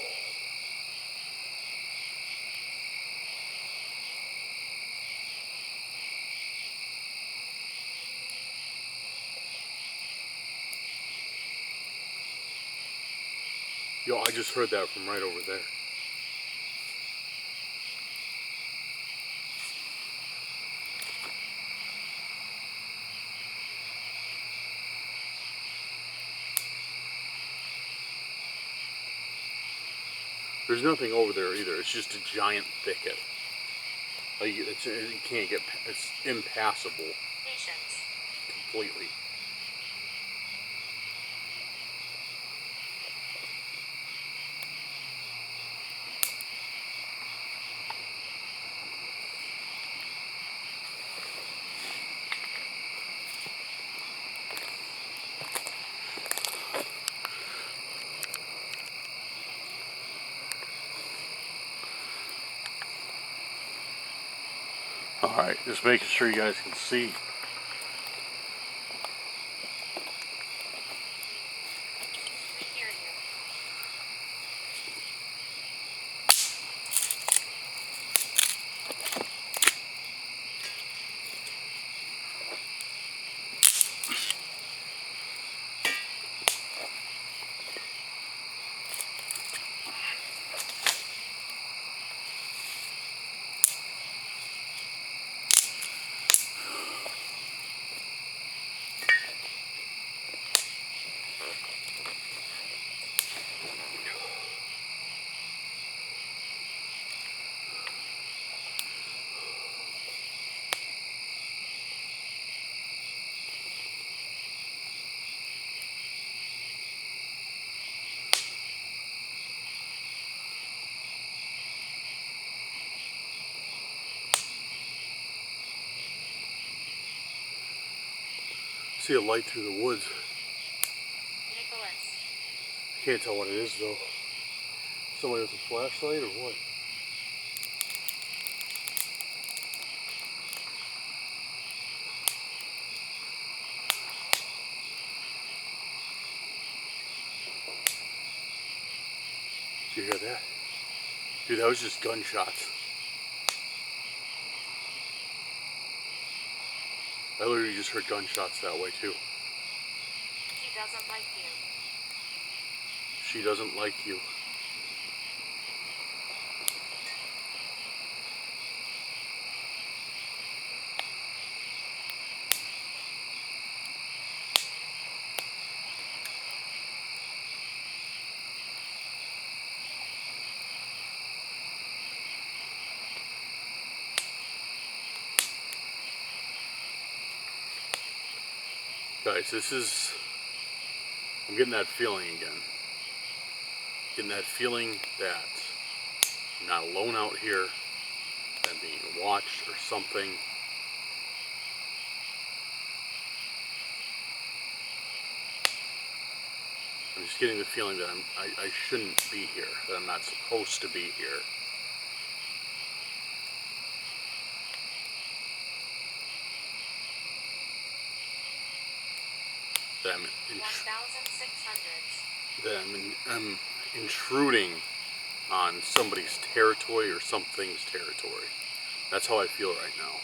Yo, I just heard that from right over there. There's nothing over there either. It's just a giant thicket. Like you can't get. It's impassable.
Patience.
Completely. Alright, just making sure you guys can see.
We hear you. See a light through the woods. Nicholas.
I can't tell what it is though. Somebody with a flashlight or what? Did you hear that? Dude, that was just gunshots. I literally just heard gunshots that way too.
She doesn't like you.
She doesn't like you. Guys, I'm getting that feeling again. Getting that feeling that I'm not alone out here, that I'm being watched or something. I'm just getting the feeling that I shouldn't be here, that I'm not supposed to be here. I'm intruding on somebody's territory or something's territory. That's how I feel right now.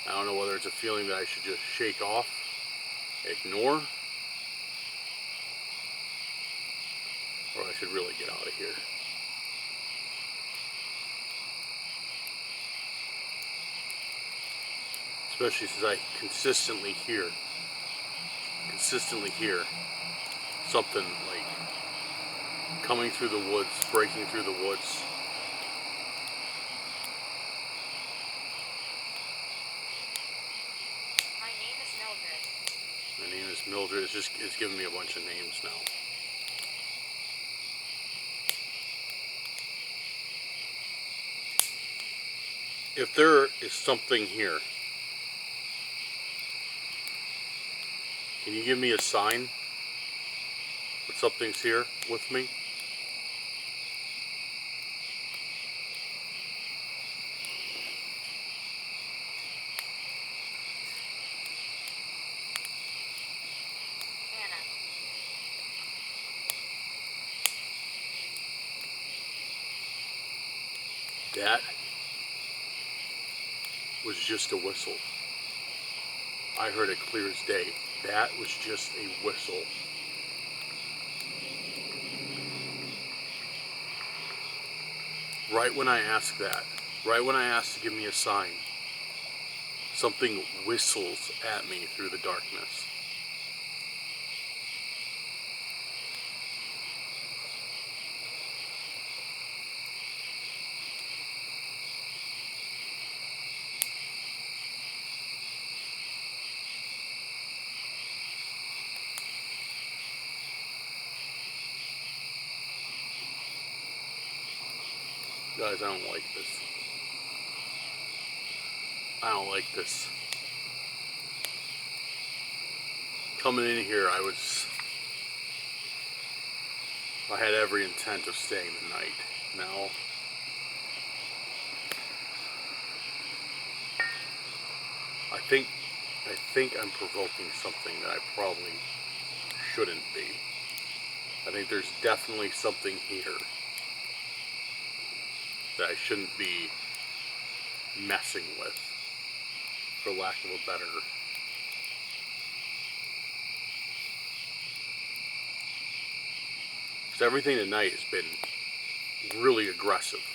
I don't know whether it's a feeling that I should just shake off, ignore, or I should really get out of here. Especially since I consistently hear something like coming through the woods, breaking through the woods.
My name is Mildred.
My name is Mildred. It's giving me a bunch of names now. If there is something here, can you give me a sign that something's here with me?
Anna.
That was just a whistle. I heard it clear as day. That was just a whistle. Right when I asked that, right when I asked to give me a sign, something whistles at me through the darkness. Guys, I don't like this. I don't like this. Coming in here, I had every intent of staying the night. Now, I think I'm provoking something that I probably shouldn't be. I think there's definitely something here that I shouldn't be messing with, for lack of a better. Because everything tonight has been really aggressive.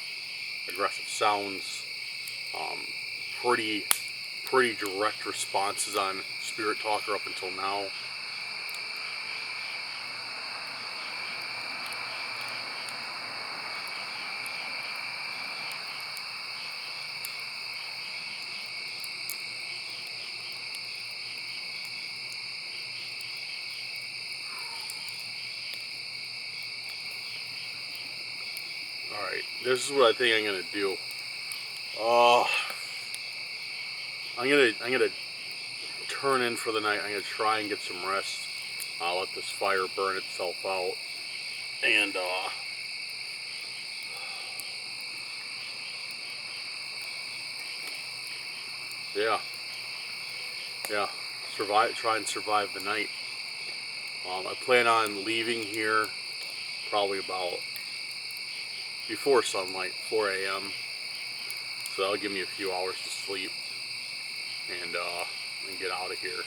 Aggressive sounds, pretty direct responses on Spirit Talker up until now. Alright, this is what I think I'm gonna do. I'm gonna turn in for the night. I'm gonna try and get some rest. I'll let this fire burn itself out. And yeah, try and survive the night. I plan on leaving here probably about before sunlight, 4 a.m. So that'll give me a few hours to sleep and get out of here.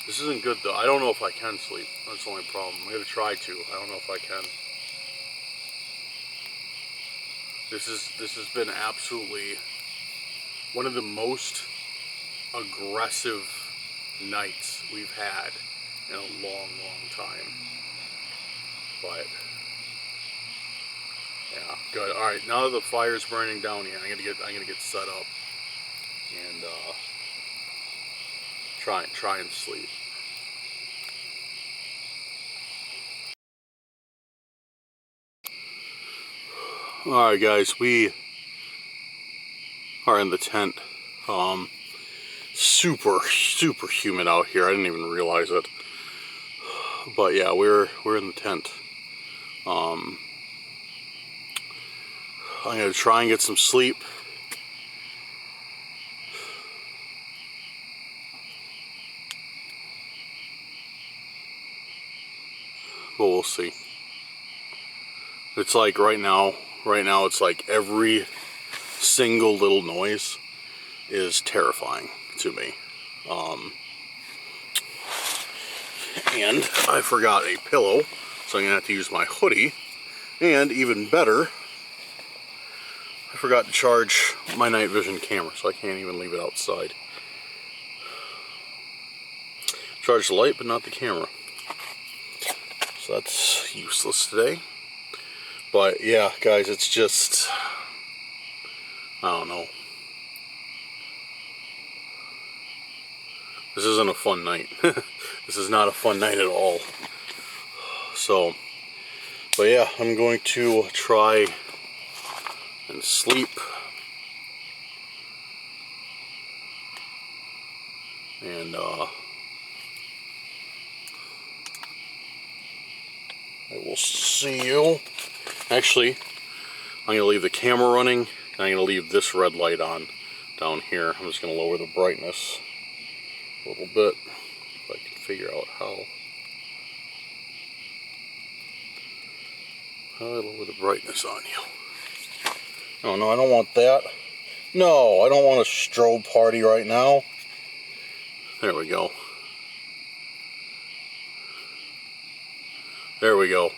This isn't good though. I don't know if I can sleep. That's the only problem. I'm gonna try to. I don't know if I can. This has been absolutely one of the most aggressive nights we've had in a long time. But yeah, good. All right, now that the fire's burning down here, I'm gonna get set up and try and sleep. All right, guys, we are in the tent. Super humid out here. I didn't even realize it. But yeah, we're in the tent. I'm going to try and get some sleep. But we'll see. It's like right now it's like every single little noise is terrifying to me. And I forgot a pillow, so I'm gonna have to use my hoodie. And even better, I forgot to charge my night vision camera, so I can't even leave it outside. Charge the light, but not the camera. So that's useless today. But yeah, guys, it's just, I don't know. This isn't a fun night. This is not a fun night at all. So, but yeah, I'm going to try and sleep. And I will see you. Actually, I'm going to leave the camera running, and I'm going to leave this red light on down here. I'm just going to lower the brightness a little bit, if I can figure out how I lower the brightness on you. Oh no, I don't want that. No, I don't want a strobe party right now. There we go. There we go.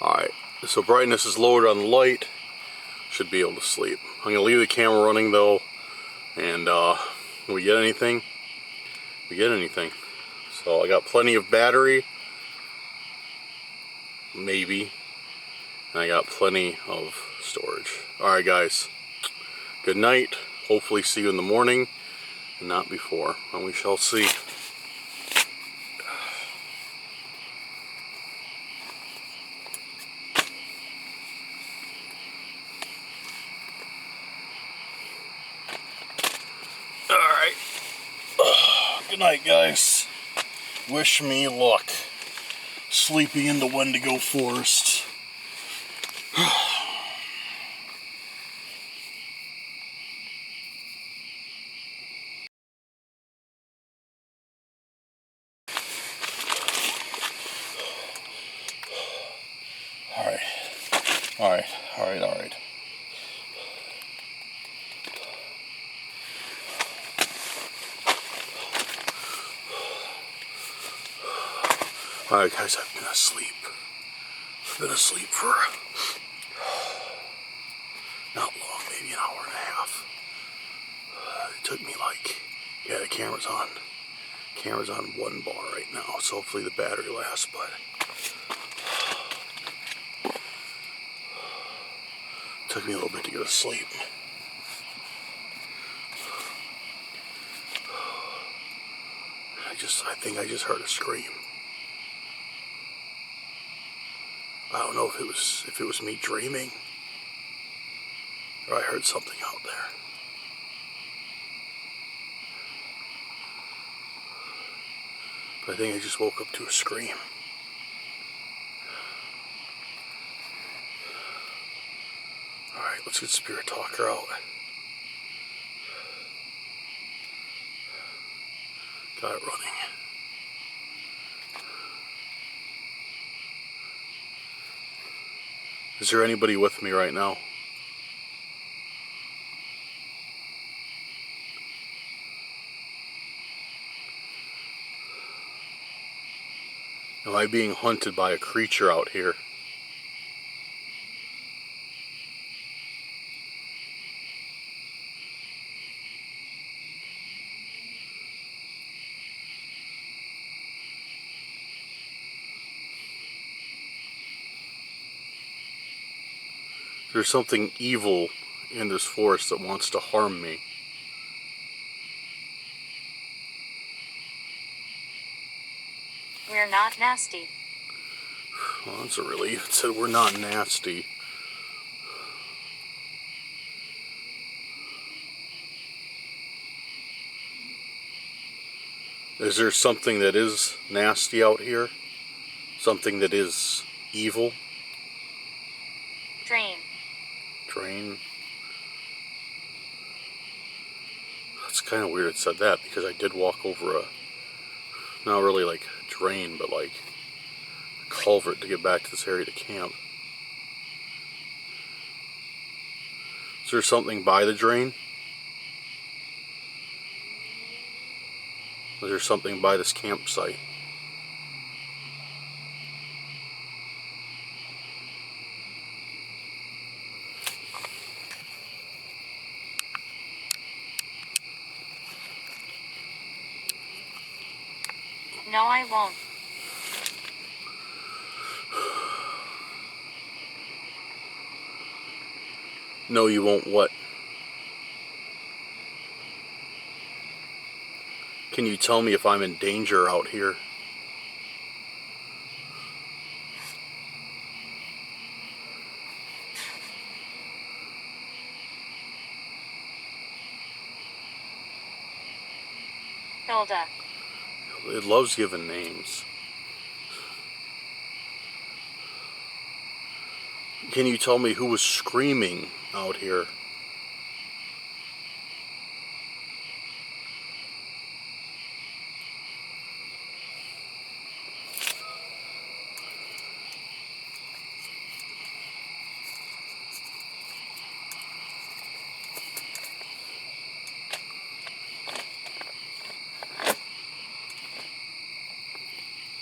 Alright, so brightness is lowered on the light. Should be able to sleep. I'm going to leave the camera running though. And do we get anything? We get anything. So I got plenty of battery. Maybe. And I got plenty of storage. Alright guys. Good night. Hopefully see you in the morning. And not before. And we shall see. Alright. Good night, guys. Wish me luck sleeping in the Wendigo forest. Alright. Alright. Alright. Alright. Alright guys, I've been asleep. I've been asleep for not long, maybe an hour and a half. It took me like, yeah, the camera's on. Camera's on 1 bar right now, so hopefully the battery lasts, but it took me a little bit to go to sleep. I think I just heard a scream. I don't know if it was me dreaming or I heard something out there. But I think I just woke up to a scream. Alright, let's get Spirit Talker out. Got it running. Is there anybody with me right now? Am I being hunted by a creature out here? There's something evil in this forest that wants to harm me.
We're not nasty.
Well, that's a relief. It said we're not nasty. Is there something that is nasty out here? Something that is evil?
Drain.
Drain. It's kind of weird it said that because I did walk over a, not really like a drain, but like a culvert to get back to this area to camp. Is there something by the drain? Is there something by this campsite?
No, I won't.
No, you won't what? Can you tell me if I'm in danger out here?
Hilda.
It loves giving names. Can you tell me who was screaming out here?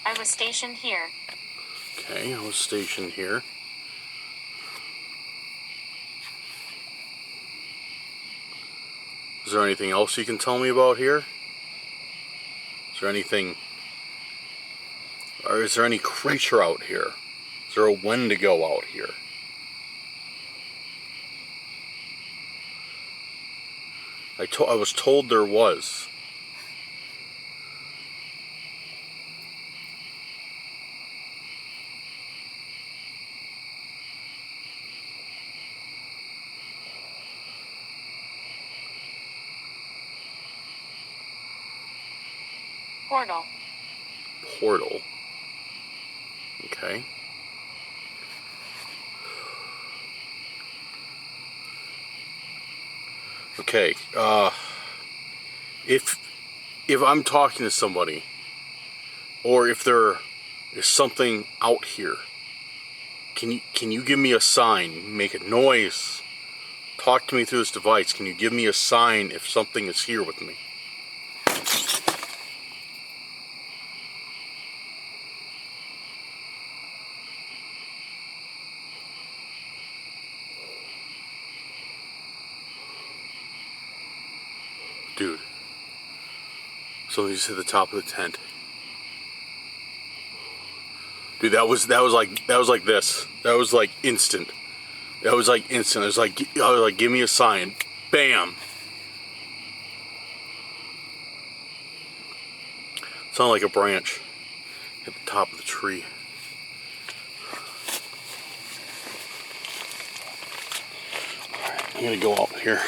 I was stationed here.
Okay, I was stationed here. Is there anything else you can tell me about here? Is there anything, or is there any creature out here? Is there a Wendigo out here? I was told there was.
Portal.
Portal. Okay. Okay. If I'm talking to somebody, or if there is something out here, can you give me a sign? Make a noise. Talk to me through this device. Can you give me a sign if something is here with me? Dude. Something just hit the top of the tent. Dude, that was like this. That was like instant. That was like instant. I was like, give me a sign. Bam. Sounded like a branch at the top of the tree. Alright, I'm gonna go out here.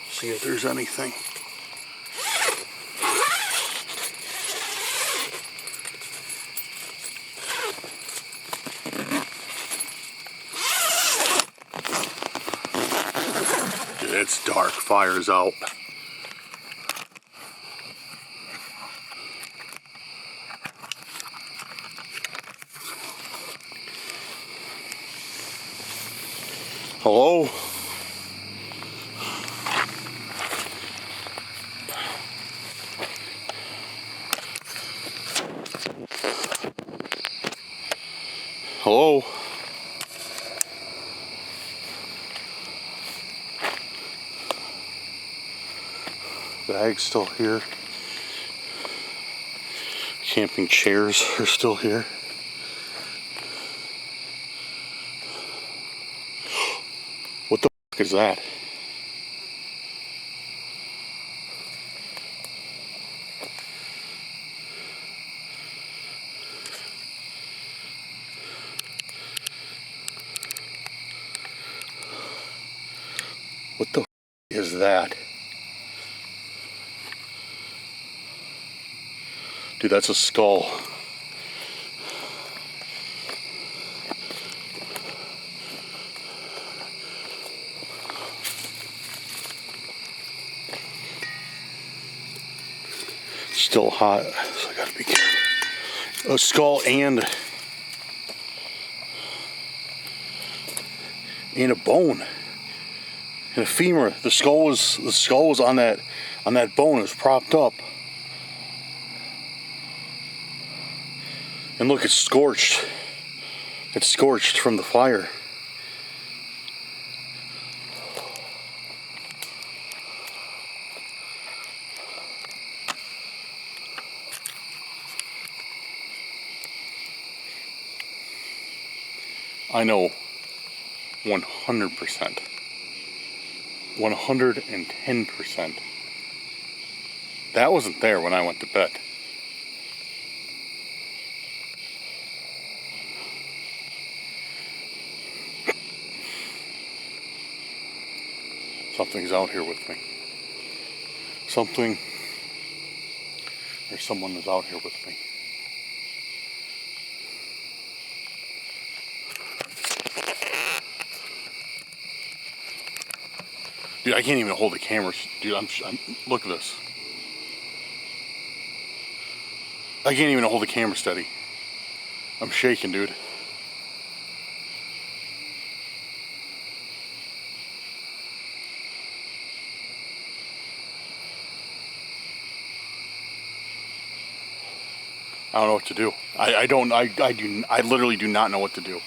See if there's anything. Dude, it's dark. Fire's out. Hello? Hello? Bag's still here. Camping chairs are still here. What the fuck is that? What the is that? Dude, that's a skull. still hot, so I gotta be careful. A skull and a bone and a femur. The skull was on that bone. It was propped up. And look, it's scorched. It's scorched from the fire. I know 100%. 110%. That wasn't there when I went to bed. Something's out here with me. Something or someone is out here with me. Dude, I can't even hold the camera. Dude, I'm look at this. I can't even hold the camera steady. I'm shaking, dude. I don't know what to do. I literally do not know what to do.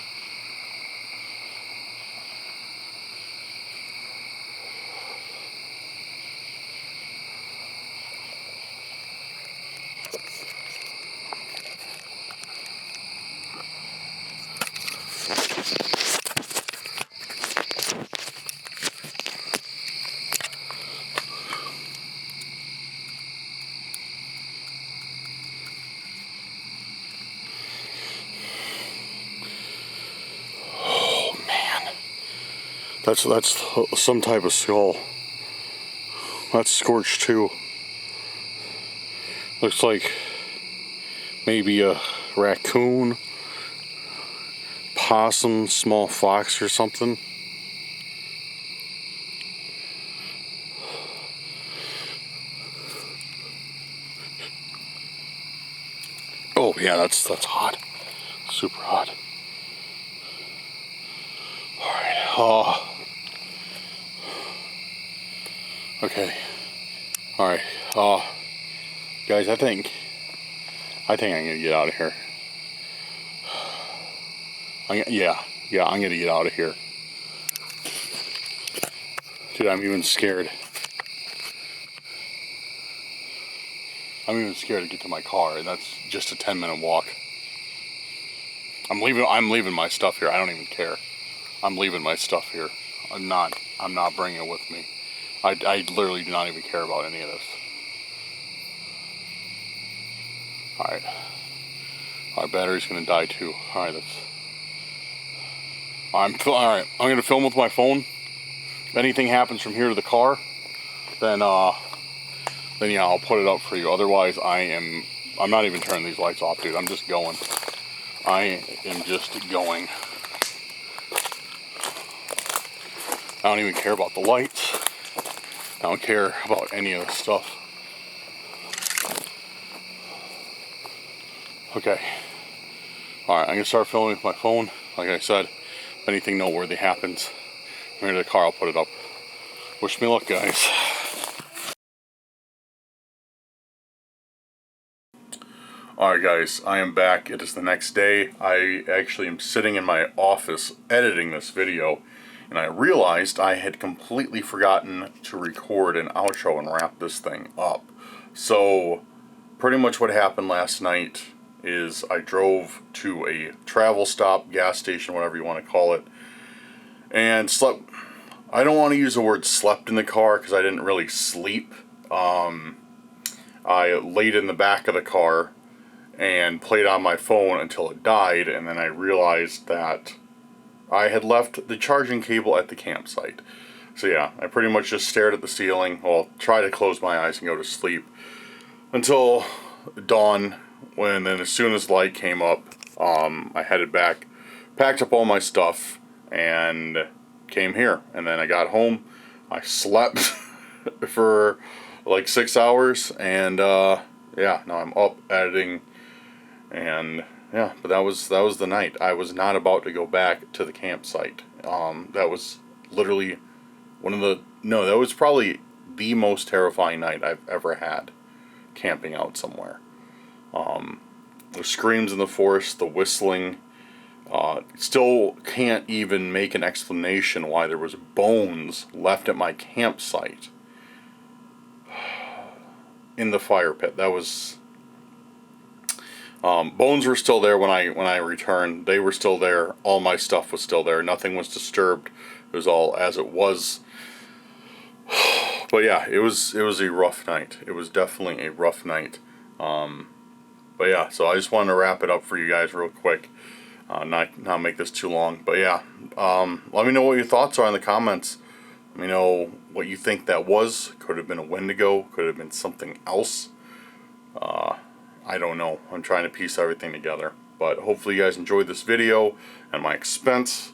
That's some type of skull. That's scorched too. Looks like maybe a raccoon, possum, small fox or something. Oh yeah, that's hot. Super hot. Alright, okay. Alright, guys, I think I'm gonna get out of here. Yeah, I'm gonna get out of here. Dude, I'm even scared. I'm even scared to get to my car, and that's just a 10-minute walk. I'm leaving my stuff here. I don't even care. I'm leaving my stuff here. I'm not bringing it with me. I literally do not even care about any of this. Alright. Our battery's gonna die too. Alright, alright. I'm gonna film with my phone. If anything happens from here to the car, then yeah, I'll put it up for you. Otherwise, I'm not even turning these lights off, dude. I'm just going. I am just going. I don't even care about the lights. I don't care about any of this stuff. Okay. Alright, I'm gonna start filming with my phone. Like I said, if anything noteworthy happens, I'm here to the car, I'll put it up. Wish me luck, guys. Alright guys, I am back. It is the next day. I actually am sitting in my office editing this video, and I realized I had completely forgotten to record an outro and wrap this thing up. So, pretty much what happened last night is I drove to a travel stop, gas station, whatever you want to call it, and slept. I don't want to use the word slept in the car because I didn't really sleep. I laid in the back of the car and played on my phone until it died, and then I realized that I had left the charging cable at the campsite. So yeah, I pretty much just stared at the ceiling, well, tried to close my eyes and go to sleep until dawn, when then as soon as light came up, I headed back, packed up all my stuff, and came here. And then I got home, I slept for like 6 hours, and yeah, now I'm up editing, and yeah, but that was the night. I was not about to go back to the campsite. That was literally that was probably the most terrifying night I've ever had camping out somewhere. The screams in the forest, the whistling. Still can't even make an explanation why there was bones left at my campsite in the fire pit. That was bones were still there when I returned. They were still there. All my stuff was still there. Nothing was disturbed. It was all as it was. But yeah, it was a rough night. It was definitely a rough night. But yeah, so I just wanted to wrap it up for you guys real quick. Not make this too long. But yeah, let me know what your thoughts are in the comments. Let me know what you think that was. Could have been a Wendigo. Could have been something else. I don't know. I'm trying to piece everything together. But hopefully you guys enjoyed this video at my expense.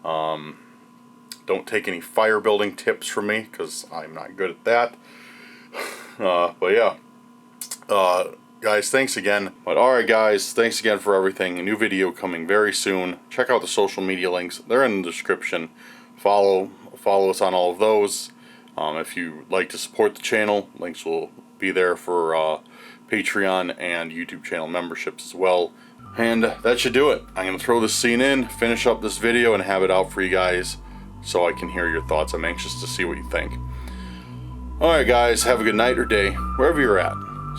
Don't take any fire building tips from me, because I'm not good at that. But yeah. Guys, thanks again. But alright guys, thanks again for everything. A new video coming very soon. Check out the social media links. They're in the description. Follow us on all of those. If you like to support the channel, links will be there for Patreon and YouTube channel memberships as well. And that should do it. I'm going to throw this scene in, finish up this video, and have it out for you guys so I can hear your thoughts. I'm anxious to see what you think. Alright guys, have a good night or day, wherever you're at.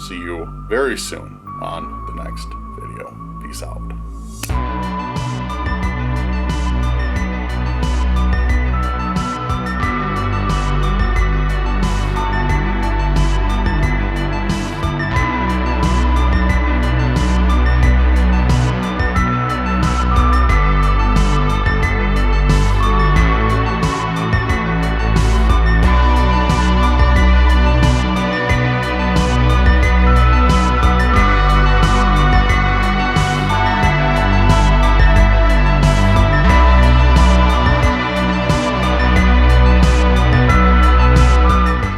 See you very soon on the next video. Peace out.